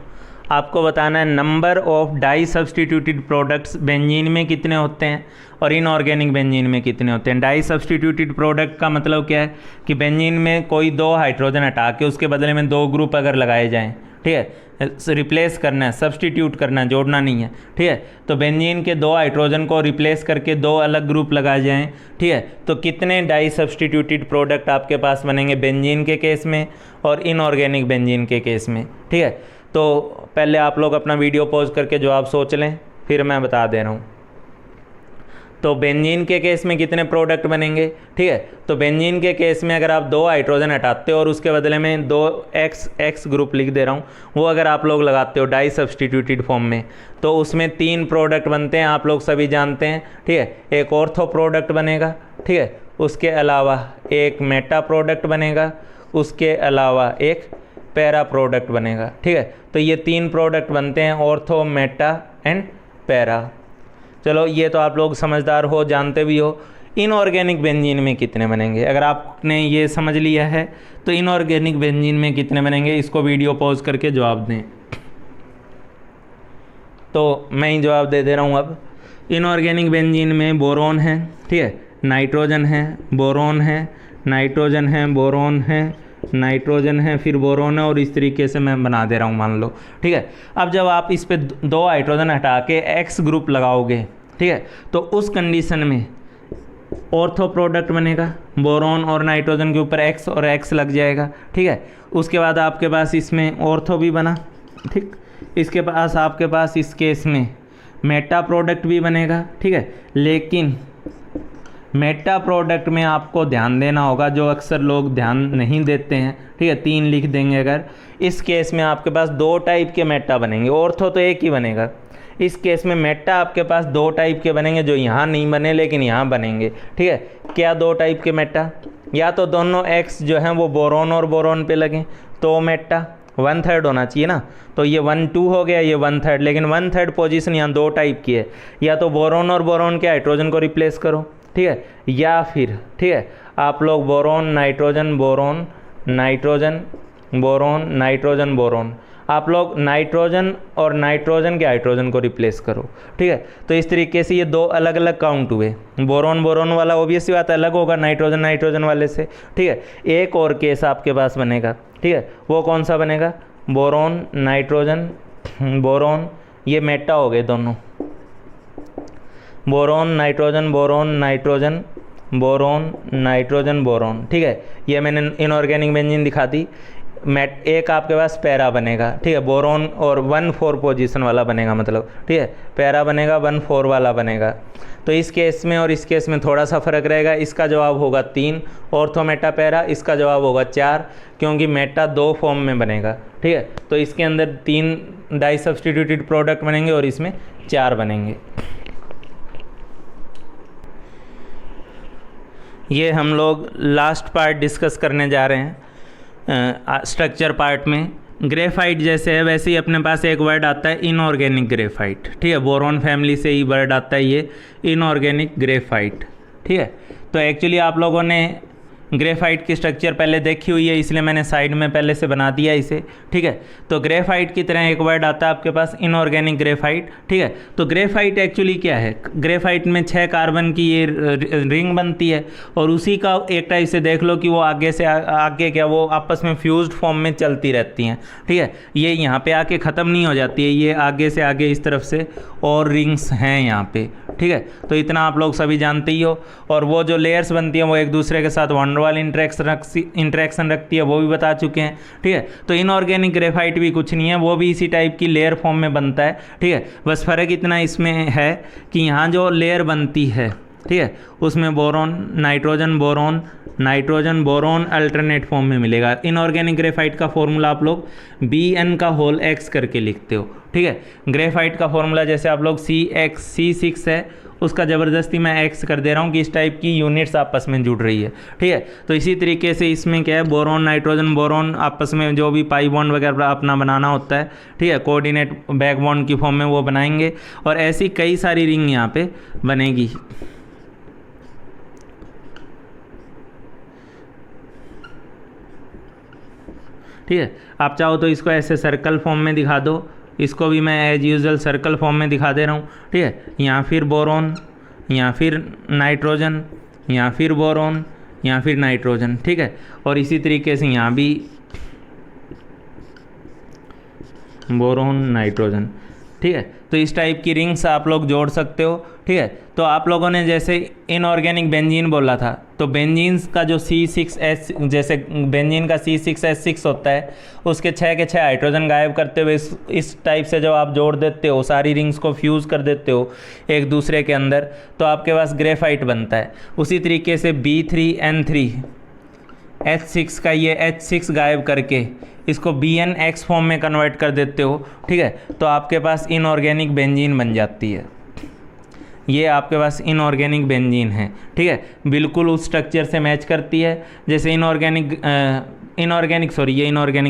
आपको बताना है number of di substituted products benzene में कितने होते हैं और इनऑर्गेनिक बेंजीन में कितने होते हैं। डाई सब्सटीट्यूटेड प्रोडक्ट का मतलब क्या है कि बेंजीन में कोई 2 हाइड्रोजन हटा के उसके बदले में 2 ग्रुप अगर लगाए जाएं, ठीक है, रिप्लेस करना है, सब्सटीट्यूट करना है, जोड़ना नहीं है, ठीक है। तो बेंजीन के 2 हाइड्रोजन को रिप्लेस करके 2 अलग ग्रुप लगाए जाएं, ठीक है, तो कितने डाई सब्सटीट्यूटेड प्रोडक्ट आपके पास बनेंगे बेंजीन के केस में और इनऑर्गेनिक बेंजीन के केस में, ठीक है। तो पहले आप लोग अपना वीडियो पॉज करके जवाब सोच लें, फिर मैं बता दे रहा हूँ। तो बेंजीन के केस में कितने प्रोडक्ट बनेंगे, ठीक है। तो बेंजीन के केस में अगर आप 2 हाइड्रोजन हटाते हो और उसके बदले में 2 X ग्रुप लिख दे रहा हूँ, वो अगर आप लोग लगाते हो डाई सब्सटीट्यूटेड फॉर्म में, तो उसमें 3 प्रोडक्ट बनते हैं, आप लोग सभी जानते हैं, ठीक है। एक ऑर्थो प्रोडक्ट बनेगा, ठीक है, उसके अलावा एक मेटा प्रोडक्ट बनेगा, उसके अलावा एक पैरा प्रोडक्ट बनेगा, ठीक है। तो ये 3 प्रोडक्ट बनते हैं, ऑर्थो, मेटा एंड पैरा। चलो ये तो आप लोग समझदार हो, जानते भी हो। इनऑर्गेनिक बेंजीन में कितने बनेंगे, अगर आपने ये समझ लिया है तो इनऑर्गेनिक बेंजीन में कितने बनेंगे, इसको वीडियो पॉज करके जवाब दें। तो मैं ही जवाब दे दे रहा हूँ अब। इनऑर्गेनिक बेंजीन में बोरोन है, ठीक है, नाइट्रोजन है, बोरोन है, नाइट्रोजन है, बोरोन है, नाइट्रोजन है, फिर बोरोन है, और इस तरीके से मैं बना दे रहा हूँ, मान लो, ठीक है। अब जब आप इस पे 2 हाइड्रोजन हटा के X ग्रुप लगाओगे, ठीक है, तो उस कंडीशन में ऑर्थो प्रोडक्ट बनेगा, बोरोन और नाइट्रोजन के ऊपर X और X लग जाएगा, ठीक है। उसके बाद आपके पास इसमें ऑर्थो भी बना, ठीक, इसके पास आपके पास इस केस में मेटा प्रोडक्ट भी बनेगा, ठीक है। लेकिन मेटा प्रोडक्ट में आपको ध्यान देना होगा, जो अक्सर लोग ध्यान नहीं देते हैं, ठीक है, 3 लिख देंगे अगर। इस केस में आपके पास 2 टाइप के मेटा बनेंगे, ऑर्थो तो एक ही बनेगा। इस केस में मेटा आपके पास 2 टाइप के बनेंगे, जो यहाँ नहीं बने लेकिन यहाँ बनेंगे, ठीक है। क्या 2 टाइप के मेटा, या तो दोनों X जो हैं वो बोरोन और बोरोन पे लगें तो मेटा 1/3 होना चाहिए ना, तो ये 1/2 हो गया, ये 1/3, लेकिन 1/3 पोजीशन यहाँ 2 टाइप की है, या तो बोरोन और बोरोन के हाइड्रोजन को रिप्लेस करो, ठीक है, या फिर, ठीक है, आप लोग boron nitrogen boron nitrogen boron nitrogen boron, आप लोग नाइट्रोजन और नाइट्रोजन के हाइड्रोजन को रिप्लेस करो, ठीक है। तो इस तरीके से ये दो अलग अलग काउंट हुए। बोरोन बोरोन वाला ऑब्वियसली बात अलग होगा नाइट्रोजन नाइट्रोजन वाले से, ठीक है। एक और केस आपके पास बनेगा, ठीक है, वो कौन सा बनेगा, बोरोन नाइट्रोजन बोरोन, ये मेटा हो गए दोनों, boron nitrogen boron nitrogen boron nitrogen boron, ठीक है। ये मैंने इनऑर्गेनिक बेंजीन दिखा दी। एक आपके पास पैरा बनेगा, ठीक है, बोरोन और 1,4 पोजीशन वाला बनेगा, मतलब ठीक है, पैरा बनेगा 1,4 वाला बनेगा। तो इस केस में और इस केस में थोड़ा सा फर्क रहेगा। इसका जवाब होगा 3 ऑर्थो मेटा पैरा, इसका जवाब होगा 4, क्योंकि मेटा 2 फॉर्म में बनेगा, ठीक है। तो इसके अंदर 3 डाई सब्सटीट्यूटेड प्रोडक्ट बनेंगे और इसमें 4 बनेंगे। ये हम लोग लास्ट पार्ट डिस्कस करने जा रहे हैं स्ट्रक्चर पार्ट में। ग्रेफाइट जैसे है वैसे ही अपने पास एक वर्ड आता है इनऑर्गेनिक ग्रेफाइट, ठीक है, बोरोन फैमिली से ही वर्ड आता है ये इनऑर्गेनिक ग्रेफाइट, ठीक है। तो एक्चुअली आप लोगों ने ग्रेफाइट की स्ट्रक्चर पहले देखी हुई है, इसलिए मैंने साइड में पहले से बना दिया इसे, ठीक है। तो ग्रेफाइट की तरह एक वर्ड आता है आपके पास इनऑर्गेनिक ग्रेफाइट, ठीक है। तो ग्रेफाइट एक्चुअली क्या है, ग्रेफाइट में 6 कार्बन की ये रिंग बनती है और उसी का एक टाइप से देख लो कि वो आगे से आगे क्या वो आपस में फ्यूज्ड फॉर्म में चलती रहती हैं, ठीक है। ये यहाँ पे आके ख़त्म नहीं हो जाती है, ये आगे से आगे इस तरफ से और रिंग्स हैं यहाँ पे, ठीक है। तो इतना आप लोग सभी जानते ही हो। और वो जो लेयर्स बनती हैं वो एक दूसरे के साथ वनडरवाल इंटरेक्शन रखती है, वो भी बता चुके हैं, ठीक है। तो इनऑर्गेनिक ग्रेफाइट भी कुछ नहीं है, वो भी इसी टाइप की लेयर फॉर्म में बनता है, ठीक है। बस फ़र्क इतना इसमें है कि यहाँ जो लेयर बनती है, ठीक है, उसमें boron nitrogen boron alternate form में मिलेगा। इनऑर्गेनिक ग्रेफाइट का फॉर्मूला आप लोग Bn करके लिखते हो, ठीक है। ग्रेफाइट का फॉर्मूला जैसे आप लोग C6 है, उसका ज़बरदस्ती मैं X कर दे रहा हूँ कि इस टाइप की यूनिट्स आपस में जुड़ रही है, ठीक है। तो इसी तरीके से इसमें क्या है, बोरोन नाइट्रोजन बोरोन आपस में जो भी पाई बॉन्ड वगैरह अपना बनाना होता है, ठीक है, कोऑर्डिनेट बैक बॉन्ड की फॉर्म में वो बनाएंगे और ऐसी कई सारी रिंग यहाँ पे बनेगी। ठीक है, आप चाहो तो इसको ऐसे सर्कल फॉर्म में दिखा दो, इसको भी मैं एज यूजुअल सर्कल फॉर्म में दिखा दे रहा हूँ, ठीक है। यहाँ फिर बोरोन, यहाँ फिर नाइट्रोजन, यहाँ फिर बोरोन, यहाँ फिर नाइट्रोजन, ठीक है। और इसी तरीके से यहाँ भी बोरोन नाइट्रोजन, ठीक है। तो इस टाइप की रिंग्स आप लोग जोड़ सकते हो, ठीक है। तो आप लोगों ने जैसे इनऑर्गेनिक बेंजीन बोला था, तो बेंजीन्स का जो C6H जैसे बेंजीन का C6H6 होता है, उसके 6 के 6 हाइड्रोजन गायब करते हुए इस टाइप से जब आप जोड़ देते हो, सारी रिंग्स को फ्यूज़ कर देते हो एक दूसरे के अंदर, तो आपके पास ग्रेफाइट बनता है। उसी तरीके से B3N3H6 का ये H6 गायब करके इसको BnX फॉर्म में कन्वर्ट कर देते हो, ठीक है। तो आपके पास इनऑर्गेनिक बेंजीन बन जाती है। ये आपके पास इनऑर्गेनिक बेंजीन है, ठीक है, बिल्कुल उस स्ट्रक्चर से मैच करती है जैसे ये इनऑर्गेनिक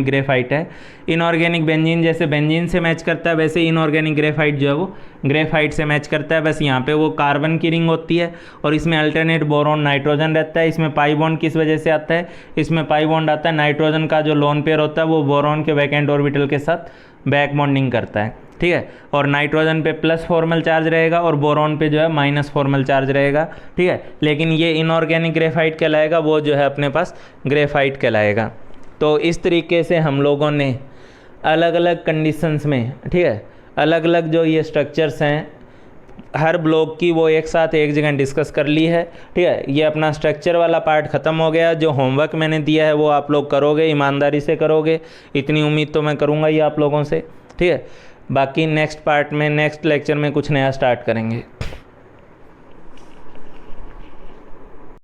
ग्रेफाइट है। इनऑर्गेनिक बेंजीन जैसे बेंजीन से मैच करता है, वैसे इनऑर्गेनिक ग्रेफाइट जो है वो ग्रेफाइट से मैच करता है। बस यहाँ पे वो कार्बन की रिंग होती है और इसमें अल्टरनेट बोरोन नाइट्रोजन रहता है। इसमें पाई बॉन्ड किस वजह से आता है, इसमें पाई बॉन्ड आता है, नाइट्रोजन का जो लोन पेयर होता है वो बोरोन के वैकेंट ऑर्बिटल के साथ बैक बॉन्डिंग करता है, ठीक है। और नाइट्रोजन पे प्लस फॉर्मल चार्ज रहेगा और बोरोन पे जो है माइनस फॉर्मल चार्ज रहेगा, ठीक है। लेकिन ये इनऑर्गेनिक ग्रेफाइट कहलाएगा, वो जो है अपने पास ग्रेफाइट कहलाएगा। तो इस तरीके से हम लोगों ने अलग अलग कंडीशंस में, ठीक है, अलग अलग जो ये स्ट्रक्चर्स हैं हर ब्लॉक की वो एक साथ एक जगह डिस्कस कर ली है, ठीक है। ये अपना स्ट्रक्चर वाला पार्ट ख़त्म हो गया। जो होमवर्क मैंने दिया है वो आप लोग करोगे, ईमानदारी से करोगे, इतनी उम्मीद तो मैं करूँगा ही आप लोगों से, ठीक है। बाकी नेक्स्ट पार्ट में नेक्स्ट लेक्चर में कुछ नया स्टार्ट करेंगे।